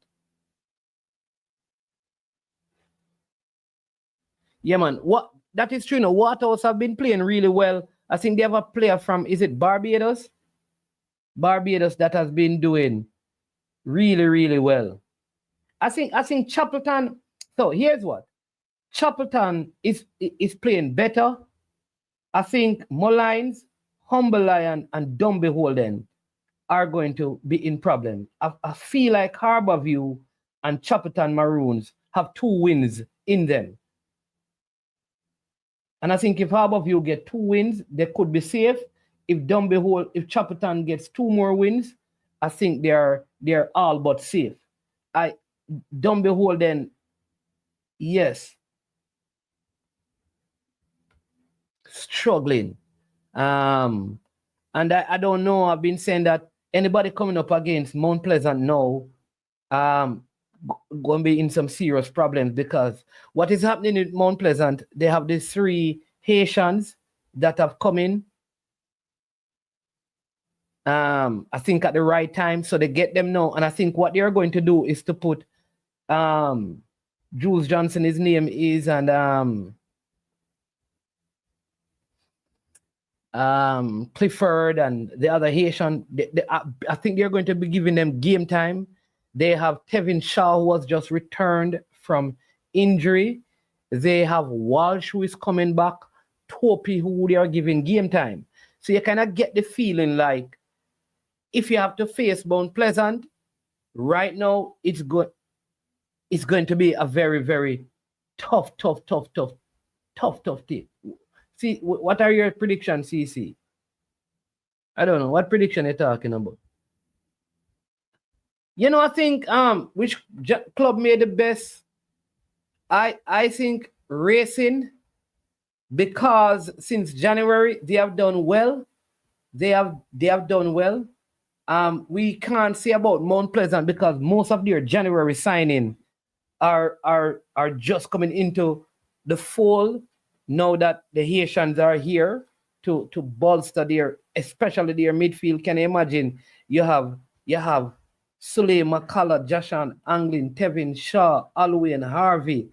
Yeah, man. That is true. Waterhouse have been playing really well. I think they have a player from, is it Barbados? Barbados that has been doing really, really well. I think Chapelton. So here's what. Chapelton is playing better. I think Molines, Humble Lion, and Dumb Beholden are going to be in problem. I feel like Harborview and Chapelton Maroons have 2 wins in them. And I think if Harborview get 2 wins, they could be safe. If Chapelton gets 2 more wins, I think they're all but safe. Dumb Beholden, yes, struggling. And I don't know. I've been saying that anybody coming up against Mount Pleasant now, going to be in some serious problems because what is happening in Mount Pleasant, they have these 3 Haitians that have come in, I think at the right time, so they get them now. And I think what they are going to do is to put Jules Johnson, his name is, and Clifford and the other Haitian, I think they're going to be giving them game time. They have Tevin Shaw, who was just returned from injury. They have Walsh, who is coming back. Topi, who they are giving game time. So you kind of get the feeling like if you have to face Mount Pleasant, right now it's going to be a very, very tough team. See, what are your predictions, CC? I don't know. What prediction you're talking about? I think which club made the best? I think Racing, because since January they have done well. They have done well. We can't say about Mount Pleasant because most of their January signing are just coming into the fold now that the Haitians are here to bolster especially their midfield. Can you imagine? You have You have Suley, McCullough, Joshan, Anglin, Tevin, Shaw, Alwyn, Harvey,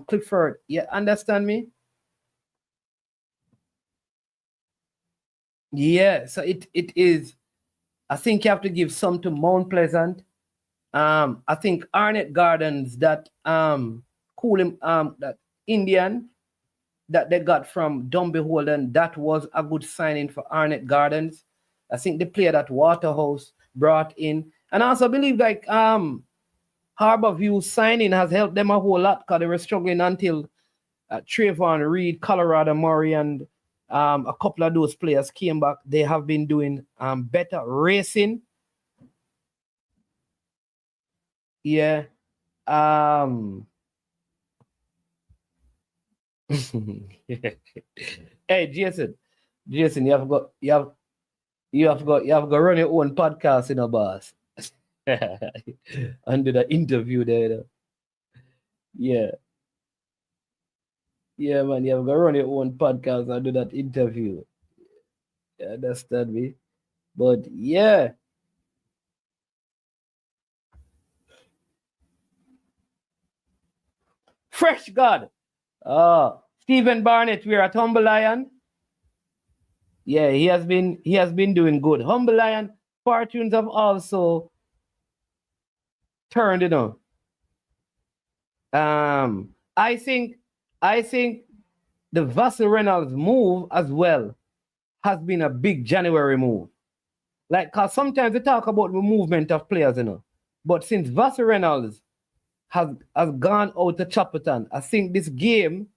Clifford. You understand me? Yeah, so it is. I think you have to give some to Mount Pleasant. I think Arnett Gardens, that that Indian that they got from Dumby Holden, that was a good signing for Arnett Gardens. I think the player that Waterhouse brought in, and I also believe like Harborview signing has helped them a whole lot because they were struggling until Trayvon Reed, Colorado Murray, and a couple of those players came back. They have been doing better racing. Yeah. Hey, Jason, you have got run your own podcast, you know, boss. Under the interview there, you know. Yeah. Yeah, man, you have got run your own podcast and do that interview. You understand me? But yeah. Fresh God. Stephen Barnett, we're at Humble Lion. Yeah, he has been doing good. Humble Lion fortunes have also turned, you know. I think the Vassal Reynolds move as well has been a big January move. Like, cause sometimes they talk about the movement of players, you know. But since Vassal Reynolds has gone out to Chapperton, I think this game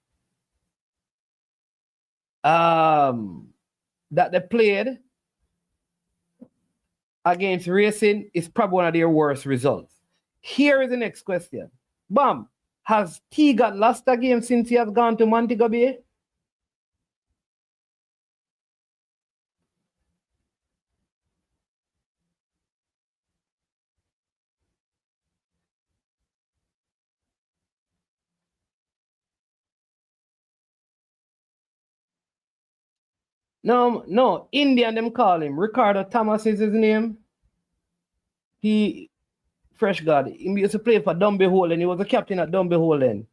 that they played against Racing is probably one of their worst results. Here is the next question. Bam, has T got lost a game since he has gone to Montego Bay? No, Indian them call him. Ricardo Thomas is his name. He, fresh God, he used to play for Dumby Holden. He was a captain at Dumby Holden.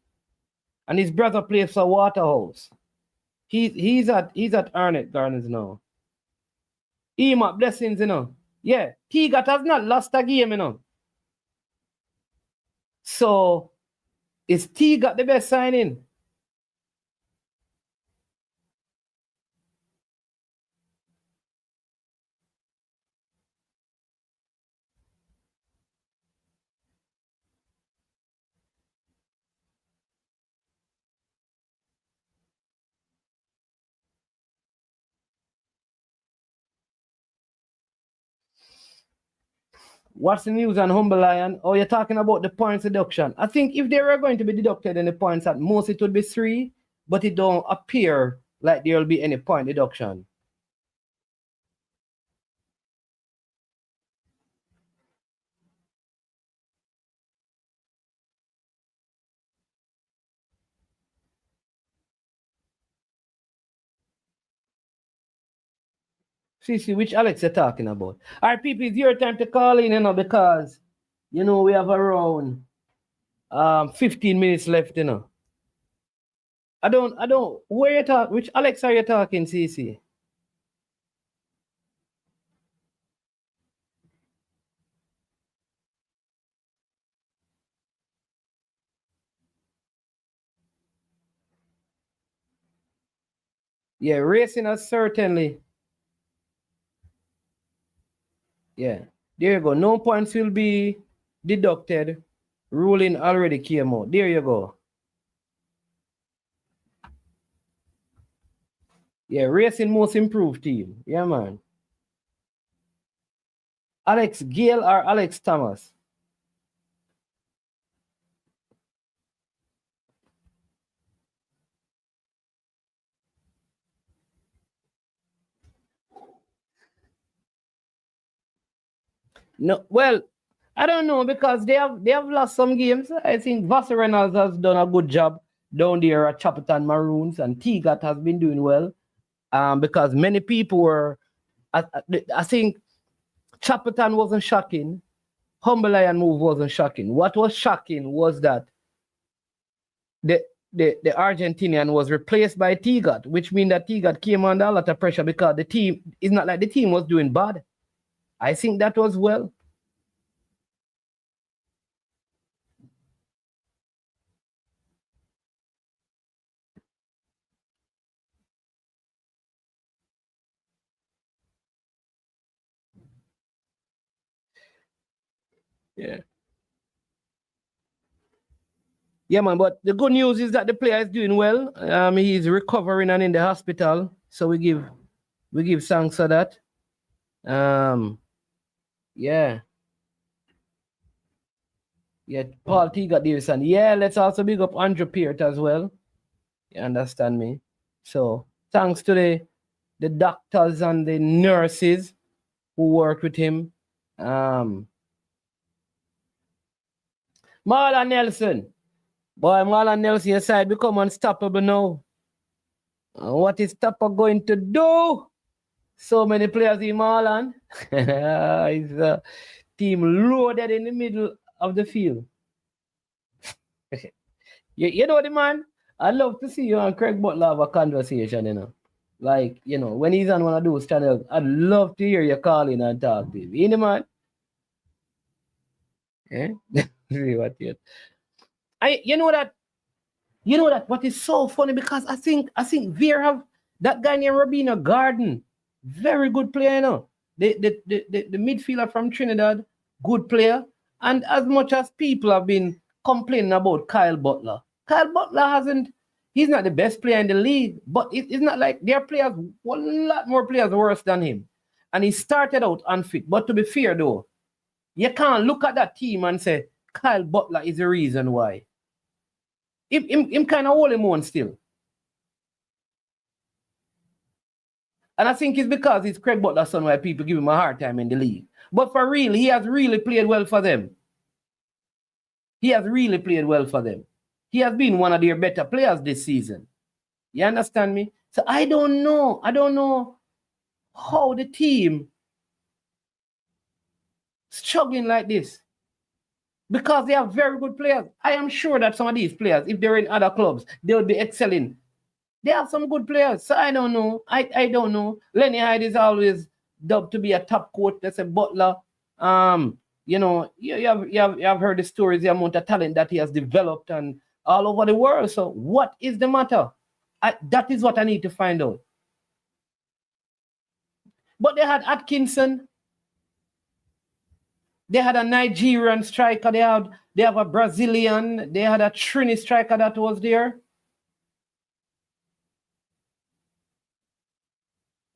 And his brother plays for Waterhouse. He's at Arnett Gardens now. Ema blessings, you know. Yeah, T-Gat has not lost a game, you know. So, is T-Gat the best signing? What's the news on Humble Lion? Oh, you're talking about the points deduction. I think if they were going to be deducted in the points, at most it would be 3, but it don't appear like there will be any point deduction. See, which Alex you're talking about? All right, people, it's your time to call in, you know, because, you know, we have around 15 minutes left, you know. I don't, where you talk, which Alex are you talking, CC? Yeah, racing has certainly. Yeah, there you go. No points will be deducted. Ruling already came out. There you go. Yeah, racing most improved team. Yeah, man. Alex Gale or Alex Thomas? No, well, I don't know because they have lost some games. I think Vassar Reynolds has done a good job down there at Chapperton Maroons, and T-Gat has been doing well. Because many people were, I think Chapperton wasn't shocking. Humble Lion move wasn't shocking. What was shocking was that the Argentinian was replaced by Tigat, which means that Tigat came under a lot of pressure because the team, it's not like the team was doing bad. I think that was well. Yeah. Yeah, man, but the good news is that the player is doing well. He's recovering and in the hospital. So we give thanks for that. Yeah. Yeah, Paul T got Davison. Yeah, let's also big up Andrew Peart as well. You understand me? So thanks to the doctors and the nurses who worked with him. Marlon Nelson. Boy, Marlon Nelson, your side become unstoppable now. What is Tupper going to do? So many players in Marlon. His team loaded in the middle of the field. you know the man? I'd love to see you and Craig Butler have a conversation, you know. Like, you know, when he's on one of those channels, I'd love to hear you calling and talk to him. You know, man? Eh? See what you you know that what is so funny, because I think Veer have that guy named Robina Garden, very good player, you know. The midfielder from Trinidad, good player. And as much as people have been complaining about Kyle Butler hasn't, he's not the best player in the league, but it's not like there are players, a lot more players worse than him. And he started out unfit. But to be fair though, you can't look at that team and say Kyle Butler is the reason why. Him kind of hold him on still. And I think it's because it's Craig Butler's son why people give him a hard time in the league. But for real, he has really played well for them. He has really played well for them. He has been one of their better players this season. You understand me? So I don't know how the team struggling like this. Because they have very good players. I am sure that some of these players, if they're in other clubs, they would be excelling. They have some good players. So I don't know. I don't know. Lenny Hyde is always dubbed to be a top coach. That's a Butler. You know, you have heard the stories, the amount of talent that he has developed and all over the world. So what is the matter? That is what I need to find out. But they had Atkinson. They had a Nigerian striker. They have a Brazilian. They had a Trini striker that was there.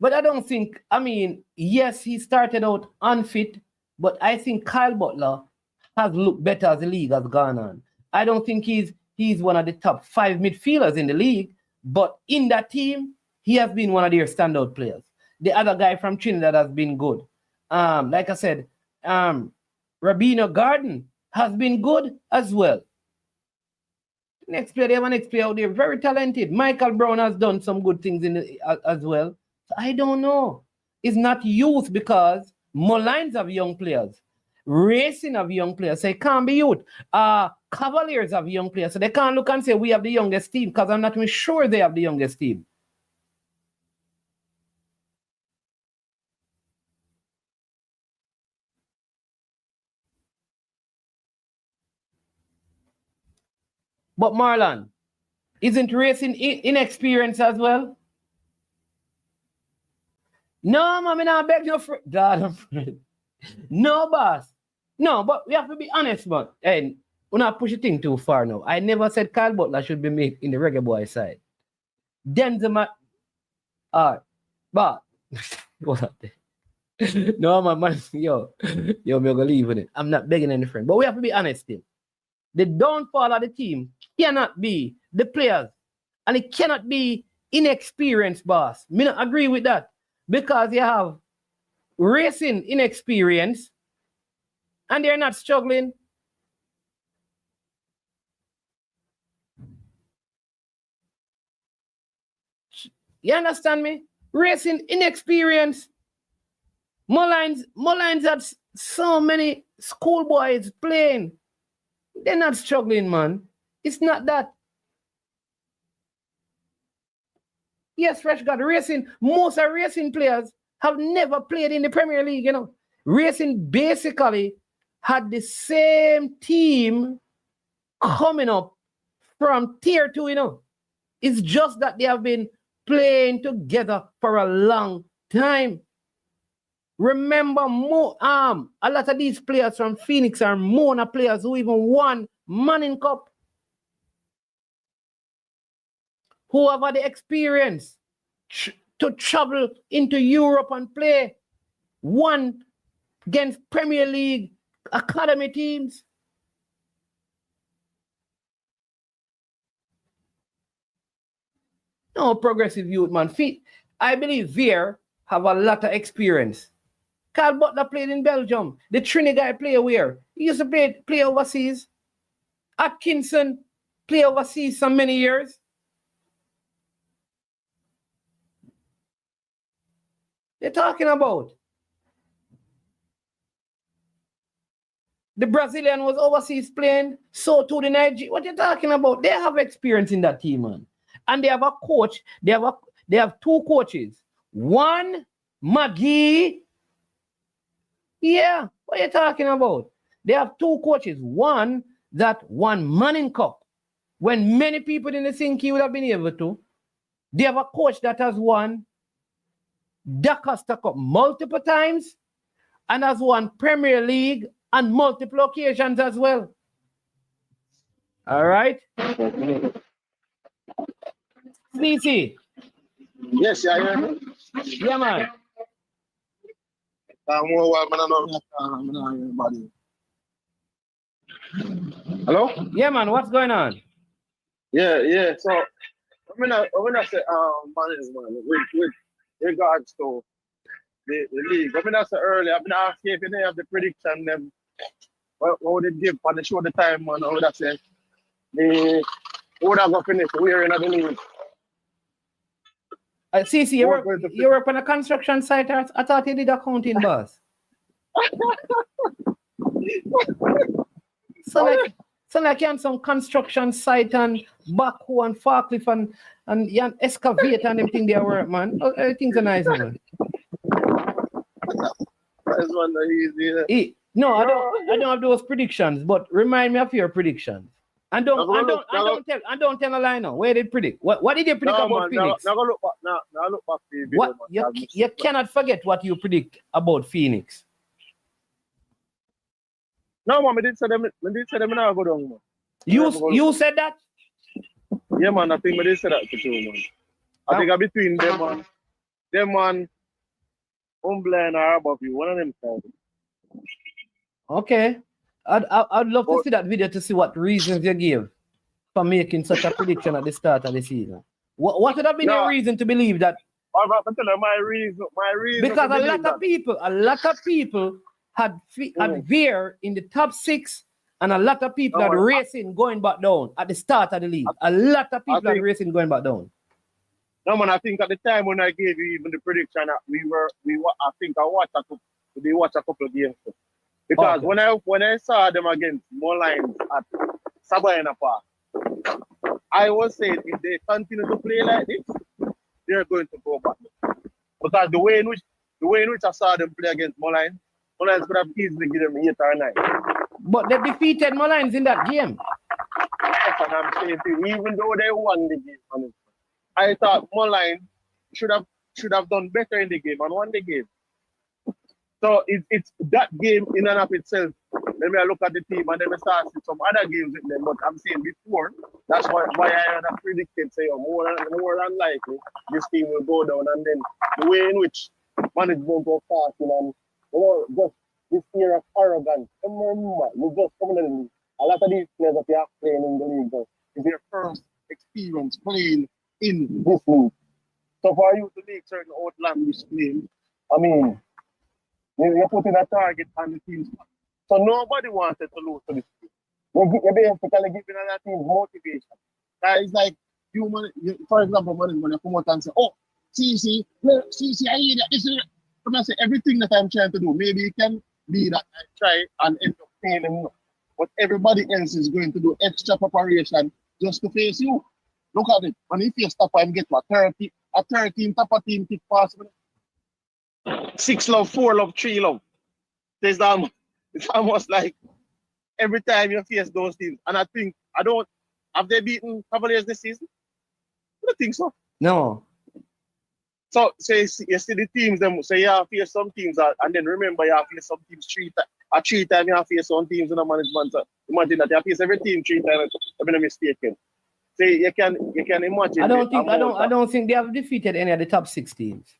But I don't think, I mean, yes, he started out unfit, but I think Kyle Butler has looked better as the league has gone on. I don't think he's one of the top 5 midfielders in the league, but in that team, he has been one of their standout players. The other guy from Trinidad has been good. Like I said, Rabino Garden has been good as well. Next player, they have a next player out there, very talented. Michael Brown has done some good things as well. So I don't know. It's not youth because Mullines have young players. Racing have young players. So it can't be youth. Cavaliers have young players. So they can't look and say we have the youngest team, because I'm not even sure they have the youngest team. But Marlon, isn't racing inexperienced as well? No, man, I not beg no friend. God, no, boss. No, but we have to be honest, man. And we're not push the thing too far now. I never said Kyle Butler should be made in the reggae boy side. Denzel, but what? No, man, yo, me gonna leave with it. I'm not begging any friend, but we have to be honest still. The downfall of the team cannot be the players, and it cannot be inexperienced, boss. Me not agree with that, because you have racing inexperience and they're not struggling. You understand me? Racing inexperience. Mullines had so many schoolboys playing. They're not struggling, man. It's not that. Yes, Fresh got racing. Most of racing players have never played in the Premier League, you know. Racing basically had the same team coming up from tier 2, you know. It's just that they have been playing together for a long time. Remember, a lot of these players from Phoenix are Mona players who even won Manning Cup. Who have had the experience to travel into Europe and play one against Premier League academy teams. No, progressive youth, man. I believe Veer have a lot of experience. Carl Butler played in Belgium. The Trini guy play where? He used to play overseas. Atkinson play overseas for many years. They're talking about. The Brazilian was overseas playing, so too the Nigerian. What are you talking about? They have experience in that team, man. And they have a coach. They have two coaches. One, McGee. Yeah, what are you talking about? They have two coaches. One that won Manning Cup when many people in the Sinky would have been able to. They have a coach that has won DaCosta Cup multiple times and has won Premier League on multiple occasions as well. All right? CC. Yes, yeah. Yeah, man. Hello? Yeah, man, what's going on? Yeah. So when I say management with regards to the league, I say earlier, I've been asking if they have the prediction them what would it give on the show the time, man. I would have said they would have got finished we're in the league. CC, you work on a construction site. I thought you did accounting, boss. So like you on some construction site and backhoe and forklift and you excavate and everything there work, man. Everything's a nice one. That's one that easy. No, I don't have those predictions, but remind me of your predictions. And don't tell a lie now. Where did predict? What did you predict about Phoenix? Now look back to the video, you cannot forget what you predict about Phoenix. No, man, I didn't say them now go down, man. You said that? Yeah, man, I think I did say that to you, man. I think between them man, Humble and above you, one of them side. Okay. I'd love to see that video to see what reasons you give for making such a prediction at the start of the season. What would have been your reason to believe that? My reason. Because a lot of people had Veer in the top 6, and a lot of people had racing going back down at the start of the league. A lot of people had racing going back down. No, man, I think at the time when I gave you even the prediction, I think I watched a couple of games. Because when I saw them against Mullines at Sabina Park, I was saying if they continue to play like this, they're going to go back. Because the way in which I saw them play against Mullines could have easily given them 8 or 9. But they defeated Mullines in that game. Yes, and I'm saying to you, even though they won the game, I thought Mullines should have done better in the game and won the game. So it's that game in and of itself. Then I look at the team and then I start see some other games with them. But I'm saying before, that's why I had predicted, say, more than likely this team will go down. And then the way in which management go fast and just this year of arrogance. Remember, we just coming in the league. A lot of these players that they are playing in the league is their first experience playing in this league. So for you to make certain outlandish claims, I mean, you're putting a target on the team. So nobody wanted to lose to this team. You're basically giving other teams motivation. It's like for example, management, you come out and say, oh, CC, I hear that this is I say everything that I'm trying to do, maybe it can be that I try and end up failing, but everybody else is going to do extra preparation just to face you. Look at it. When you face Tapa, I'm get a 13 Tapa team kick pass. 6 love, 4 love, 3 love. It's almost like every time you face those teams. And I think, have they beaten Cavaliers this season? I don't think so. No. So you see the teams, them say you have face some teams, and then remember you have face some teams 3 times, you have face some teams in the management. So imagine that you have face every team 3 times, I've been mistaken. So you can imagine. I don't think they have defeated any of the top 6 teams.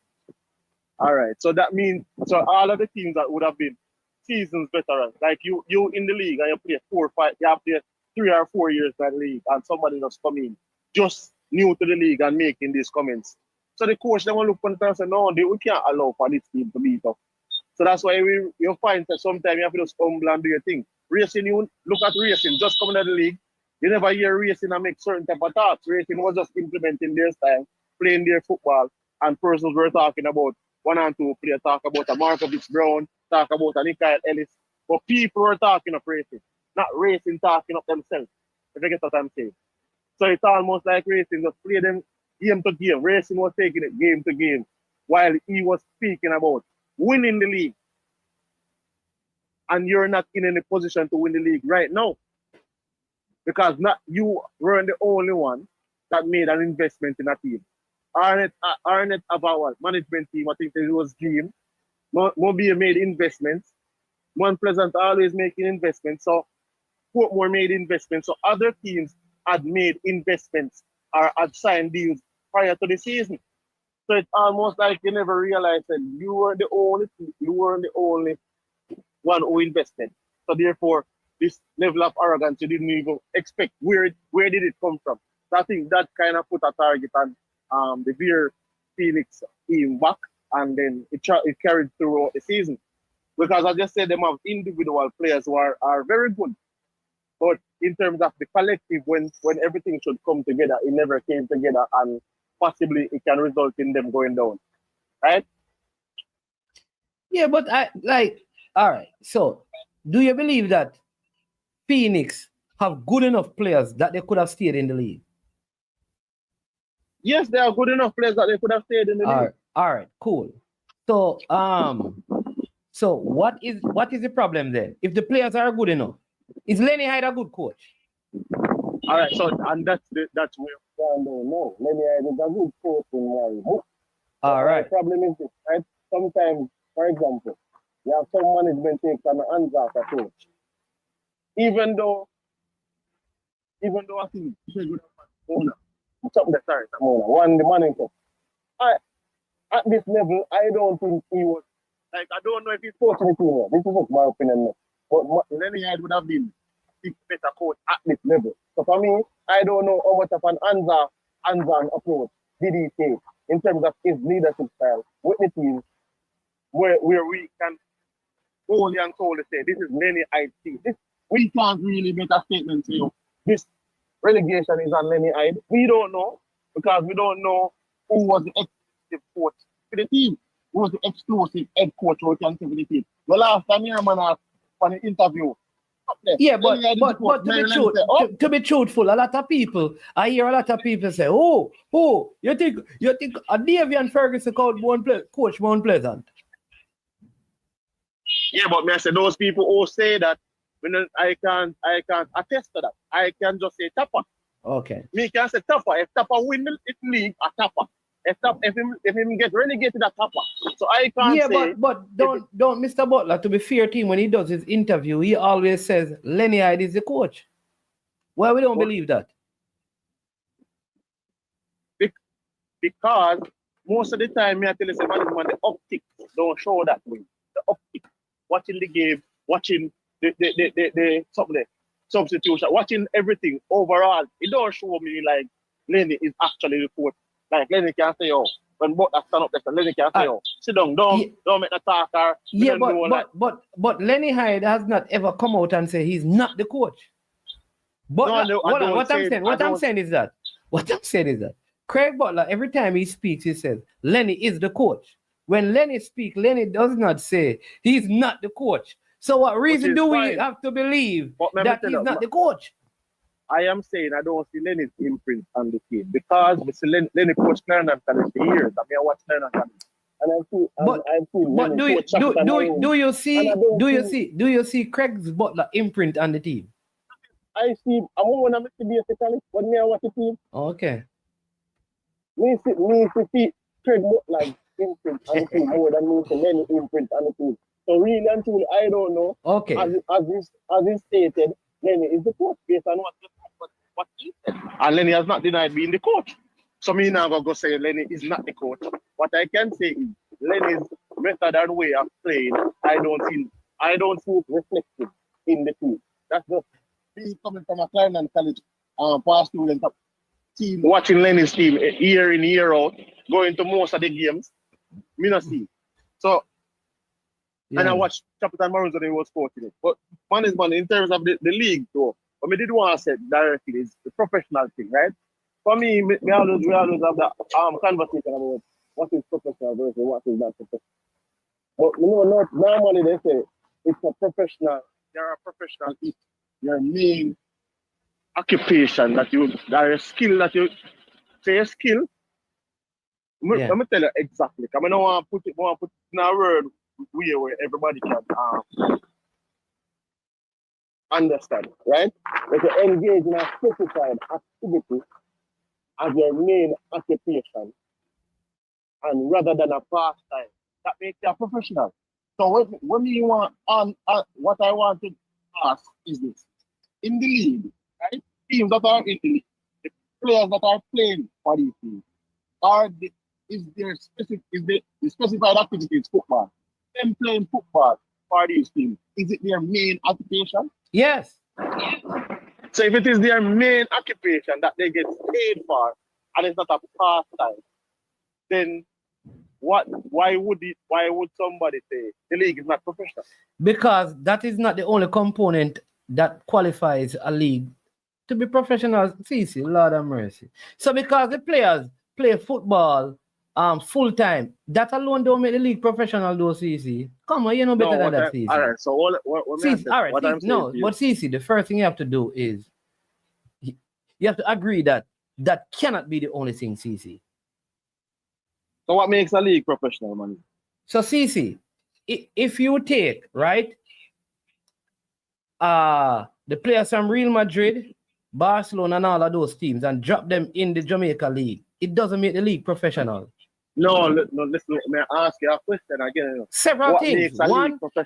All right. So that means all of the teams that would have been seasons veterans, like you in the league and you play 4 or 5, you have played 3 or 4 years in the league, and somebody just come in, just new to the league and making these comments. So the coach then will look on the and say, no, we can't allow for this team to beat up. So that's why you find that sometimes you have to just humble and do your thing. Racing, you look at Racing, just coming to the league, you never hear Racing and make certain type of thoughts. Racing was just implementing their style, playing their football, and persons were talking about 1 and 2 players, talk about a Markovich Brown, talk about a Nikhil Ellis. But people were talking of Racing, not Racing talking of themselves. If you get what I'm saying. So it's almost like Racing just play them game to game. Racing was taking it game to game while he was speaking about winning the league. And you're not in any position to win the league right now. Because not you weren't the only one that made an investment in a team. Arnett Avawal, management team, I think it was Dream. Mobile made investments. Mount Pleasant always making investments. So Portmore made investments. So other teams had made investments or had signed deals prior to the season. So it's almost like you never realized that you weren't the only one who invested. So therefore, this level of arrogance you didn't even expect. Where did it come from? So I think that kind of put a target on the Beer Phoenix team back, and then it carried throughout the season. Because as I just said, them have individual players who are very good. But in terms of the collective, when everything should come together, it never came together, and possibly it can result in them going down. Right? Yeah, but all right. So do you believe that Phoenix have good enough players that they could have stayed in the league? Yes, they are good enough players that they could have stayed in the league. All right, cool. So so what is the problem then? If the players are good enough, is Lenny Hyde a good coach? All right, so and that's where I don't know. Lenny Hyde is a good coach in my book. All right. The problem is this, right? Sometimes, for example, you have some management takes an hands-off approach. Even though I think one the manager. At this level, I don't think he was like, I don't know if he's coaching the team. This is just my opinion. But Lenny Hyde would have been a better coach at this level. So for me, I don't know how much of an hands-on approach did he take in terms of his leadership style with the team, where we can only and solely say this is Lenny Hyde's team. We can't really make a statement to you. This relegation is on Lenny Hyde. We don't know, because we don't know who was the exclusive coach for the team. Who was the exclusive head coach who can say for the team. The last time your man asked for the interview. Yeah, but to be truthful, a lot of people, I hear a lot of people say, oh, you think a Davian Ferguson coach Mount Pleasant? Yeah, but me I say those people who say that, I can't attest to that. I can just say Tapa. Okay. Me can say Tapa. If Tapa win the league, a Tapa. If him get relegated, a Tapa. So I can't say. Yeah, but don't Mr. Butler, to be fair to him, when he does his interview, he always says Lenny Hyde is the coach. Why we don't believe that? Because most of the time, me I tell you, management, the optics don't show that way. The optics, watching the game, watching the substitution, watching everything overall, it don't show me like Lenny is actually the coach. Like Lenny can say, oh, when Butler stand up there, Lenny can say, oh, sit down, don't make the talker. Yeah, but Lenny Hyde has not ever come out and say he's not the coach. But what I'm saying is that Craig Butler, every time he speaks, he says Lenny is the coach. when Lenny speak, Lenny does not say he's not the coach. So what reason do we fine. have to believe But let me that tell he's you, not the coach? I am saying I don't see Lenny's imprint on the team because Lenny coached Clarendon College for years. I mean, I watched Clarendon College, and I've seen But Lenny do you coach Chapter Maroon. do you And see I don't do you see Craig's Butler imprint on the team? I see. I'm one of the basically when me I watch the team. Okay. Me see Craig Butler imprint on the team more than me see Lenny imprint on the team. So really and truly, I don't know. Okay. As he stated, Lenny is the coach based on what he said. And Lenny has not denied being the coach. So me now go say Lenny is not the coach. What I can say is Lenny's method and way of playing, I don't see it reflected in the team. That's just me coming from a Clarendon College past student team, watching Lenny's team year in, year out, going to most of the games. Me not see. So and I watched Capital Maroons when they was coaching it. But man is man, in terms of the league though, what me did want to say directly is the professional thing, right? For me, we always have that conversation about what is professional versus what is not professional. But normally they say it's a professional, you're a professional if your main occupation that a skill that you say a skill. Let me tell you exactly. I don't want to put it in a word where everybody can understand, right? If you engage in a specified activity as your main occupation, and rather than a pastime, that makes you a professional. So when you want what I want to ask is this: in the league, right? Teams that are in the league, the players that are playing for these teams, is the specified activity is football? Them playing football for these teams, is it their main occupation? Yes. So if it is their main occupation that they get paid for, and it's not a pastime, then why would somebody say the league is not professional? Because that is not the only component that qualifies a league to be professional. CC, Lord have mercy. So because the players play football full time, that alone don't make the league professional though, CC. Come on, you know better than that, CC. All right, so but CC, the first thing you have to do is you have to agree that cannot be the only thing, CC. So what makes a league professional, man? So CC, if you take, right, the players from Real Madrid, Barcelona, and all of those teams and drop them in the Jamaica League, it doesn't make the league professional. No, listen, may I ask you a question again? Several what things.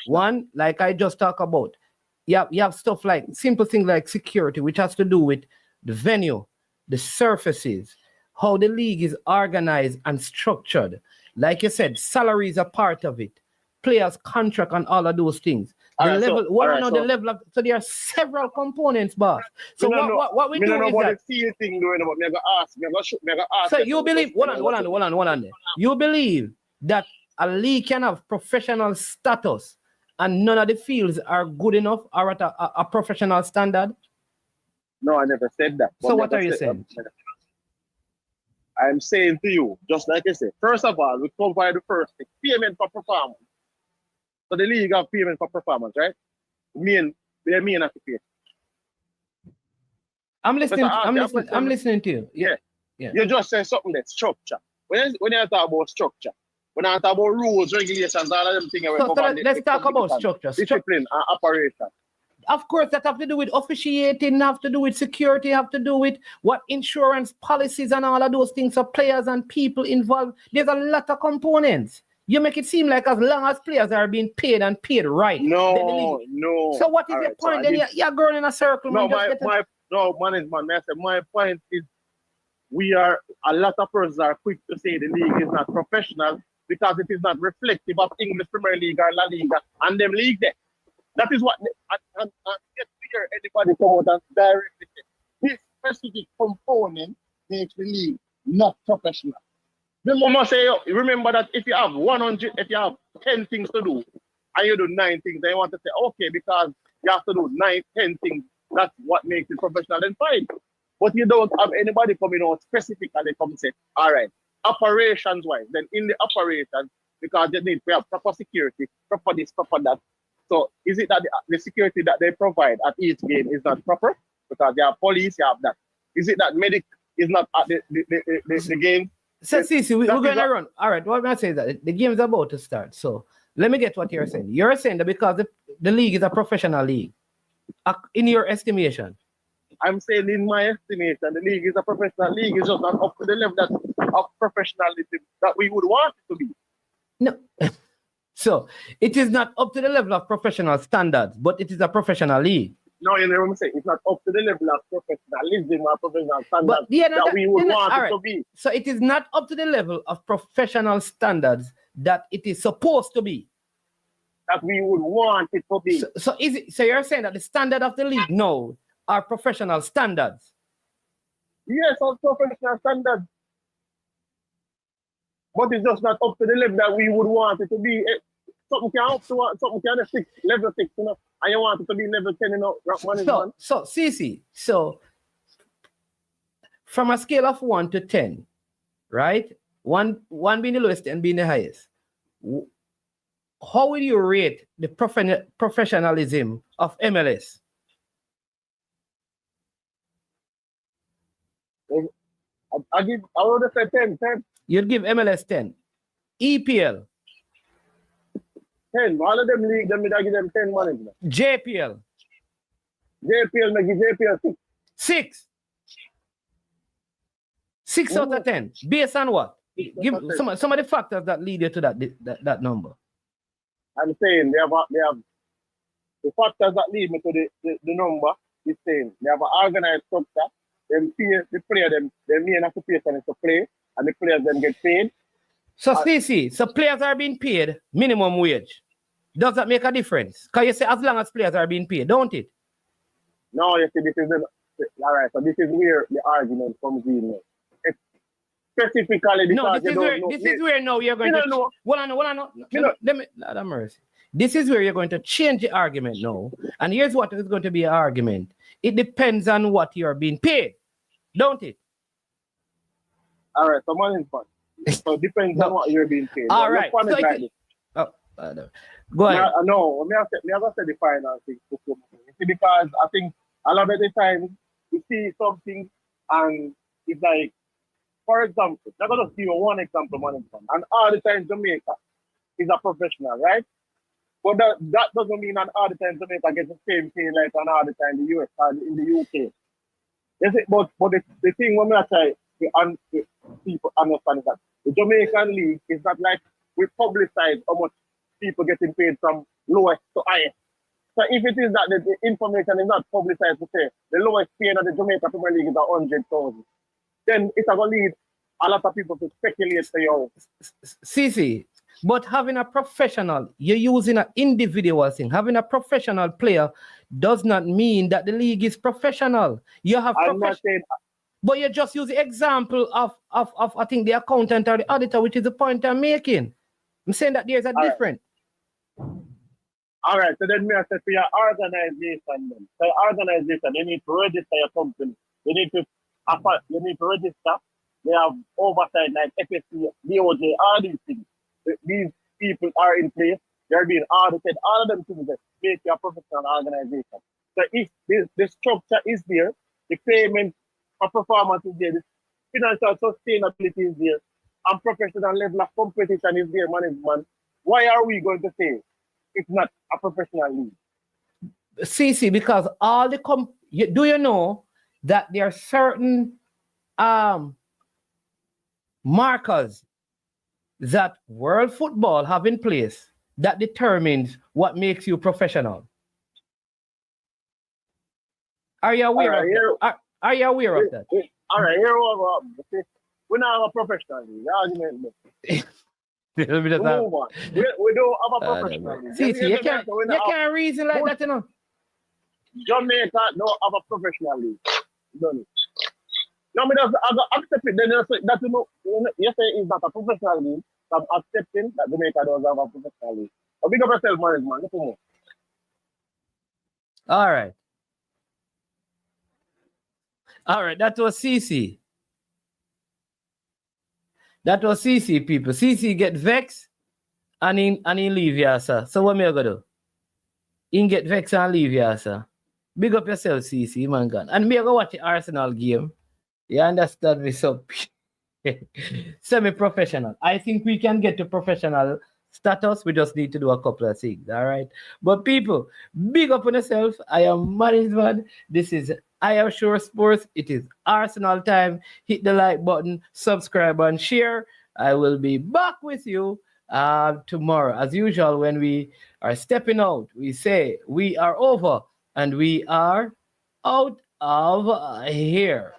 One, like I just talked about, you have stuff like simple things like security, which has to do with the venue, the surfaces, how the league is organized and structured. Like you said, salaries are part of it, players' contract and all of those things. The level of, so there are several components, boss. So what we do is that. So you believe, hold on. You believe that a league can have professional status and none of the fields are good enough or at a professional standard? No, I never said that. So what are you saying? I'm saying to you, just like I said, first of all, we cover the first thing, payment for performance. So the league have payment for performance, right? Their main occupation. I'm listening to you. Yeah. You just say something that's structure. When you talk about structure, when I talk about rules, regulations, all of them things. So let's talk about structure. Discipline and operation. Of course, that have to do with officiating, have to do with security, have to do with what insurance policies and all of those things are players and people involved. There's a lot of components. You make it seem like as long as players are being paid and paid right. No. So what is your point? Then you're going in a circle. No, my point is we are, a lot of persons are quick to say the league is not professional because it is not reflective of English Premier League or La Liga and them league there. That is what, and get clear, anybody come out and directly say, this specific component makes the league not professional. Remember that if you have 10 things to do, and you do 9 things, then you want to say, okay, because you have to do 10 things, that's what makes it professional, then fine. But you don't have anybody coming out specifically come say, all right, operations-wise, then in the operation, because they need to have proper security, proper this, proper that. So is it that the security that they provide at each game is not proper? Because they have police, you have that. Is it that medic is not at the game? So, Cece, we're going to run. All right, what I'm going to say is that the game's about to start. So, let me get what you're saying. You're saying that because the league is a professional league, in your estimation. I'm saying in my estimation, the league is a professional league. It's just not up to the level of professionalism that we would want it to be. No. So, it is not up to the level of professional standards, but it is a professional league. No, you know what I'm saying? It's not up to the level of professionalism or professional standards that we would want it to be. So it is not up to the level of professional standards that it is supposed to be. That we would want it to be. So you're saying that the standard of the league now are professional standards? Yes, of professional standards. But it's just not up to the level that we would want it to be. Something can up to something can level 6, you know, and you want it to be level 10, you know, So Cece, so from a scale of 1 to 10, right? One being the lowest and being the highest. How will you rate the professionalism of MLS? I would say 10. You'd give MLS 10. EPL. 10. All of them league, them I give them 10 money. JPL. JPL, I give JPL 6. 6. 6 out of 10. Based on what? Give some of the factors that lead you to that number. I'm saying they have the factors that lead me to the number is saying they have an organized structure. Them pay the player, their main occupation is to play, and the players then get paid. So, Stacey, so players are being paid minimum wage. Does that make a difference? Because you say as long as players are being paid, don't it? No, you see, all right, so this is where the argument comes in. Specifically because this is where now you're going to... Let me... Have mercy. This is where you're going to change the argument now. And here's what is going to be an argument. It depends on what you're being paid, don't it? All right, so money is fun. So it depends on what you're being paid. All right. So go ahead. No, I have said the final thing. Because I think a lot of the time you see something and it's like, for example, I'm going to give you one example, and all the time Jamaica is a professional, right? But that doesn't mean that all the time Jamaica gets the same pay like on all the time the US or in the UK. But the thing when I try to people understand is that the Jamaican league is not like we publicize how much people getting paid from lowest to highest. So if it is that the information is not publicized to say the lowest pay in the Jamaica Premier League is 100,000, then it's going to lead a lot of people to speculate to you. Cece, but having a professional, you're using an individual thing. Having a professional player does not mean that the league is professional. You have but you just use the example of I think the accountant or the auditor, which is the point I'm making. I'm saying that there's a difference. All right, so then we have to say for your organization then. So your organization, you need to register your company. You need to register. They have oversight like FSC, DOJ, all these things. These people are in place. They're being audited. All of them things that make you a professional organization. So if the structure is there, the payment for performance is there, the financial sustainability is there, and professional level of competition is there, management, why are we going to say it's not a professional league? CC, because all the do you know that there are certain markers that world football have in place that determines what makes you professional? Are you aware of that? Are you aware of that? All right, we're not a professional league. Argument. We don't have a professional league. See, you can't reason like that, you know. Jamaica don't have a professional league. Don't it? No, I accept it. Then that you say it's not a professional league. I'm accepting that Jamaica does have a professional league. But big up yourself, management. Look more. All right. All right, that was CC. That was CC, people. CC get vexed And he leave here, sir. So what me I gonna do? He get vexed and leave here, sir. Big up yourself, CC, man, gone. And me I go watch the Arsenal game. You understand me? So semi-professional. I think we can get to professional status. We just need to do a couple of things. All right. But people, big up on yourself. I am management. This is I am sure sports. It is Arsenal time. Hit the like button, subscribe and share. I will be back with you tomorrow. As usual, when we are stepping out, we say we are over and we are out of here.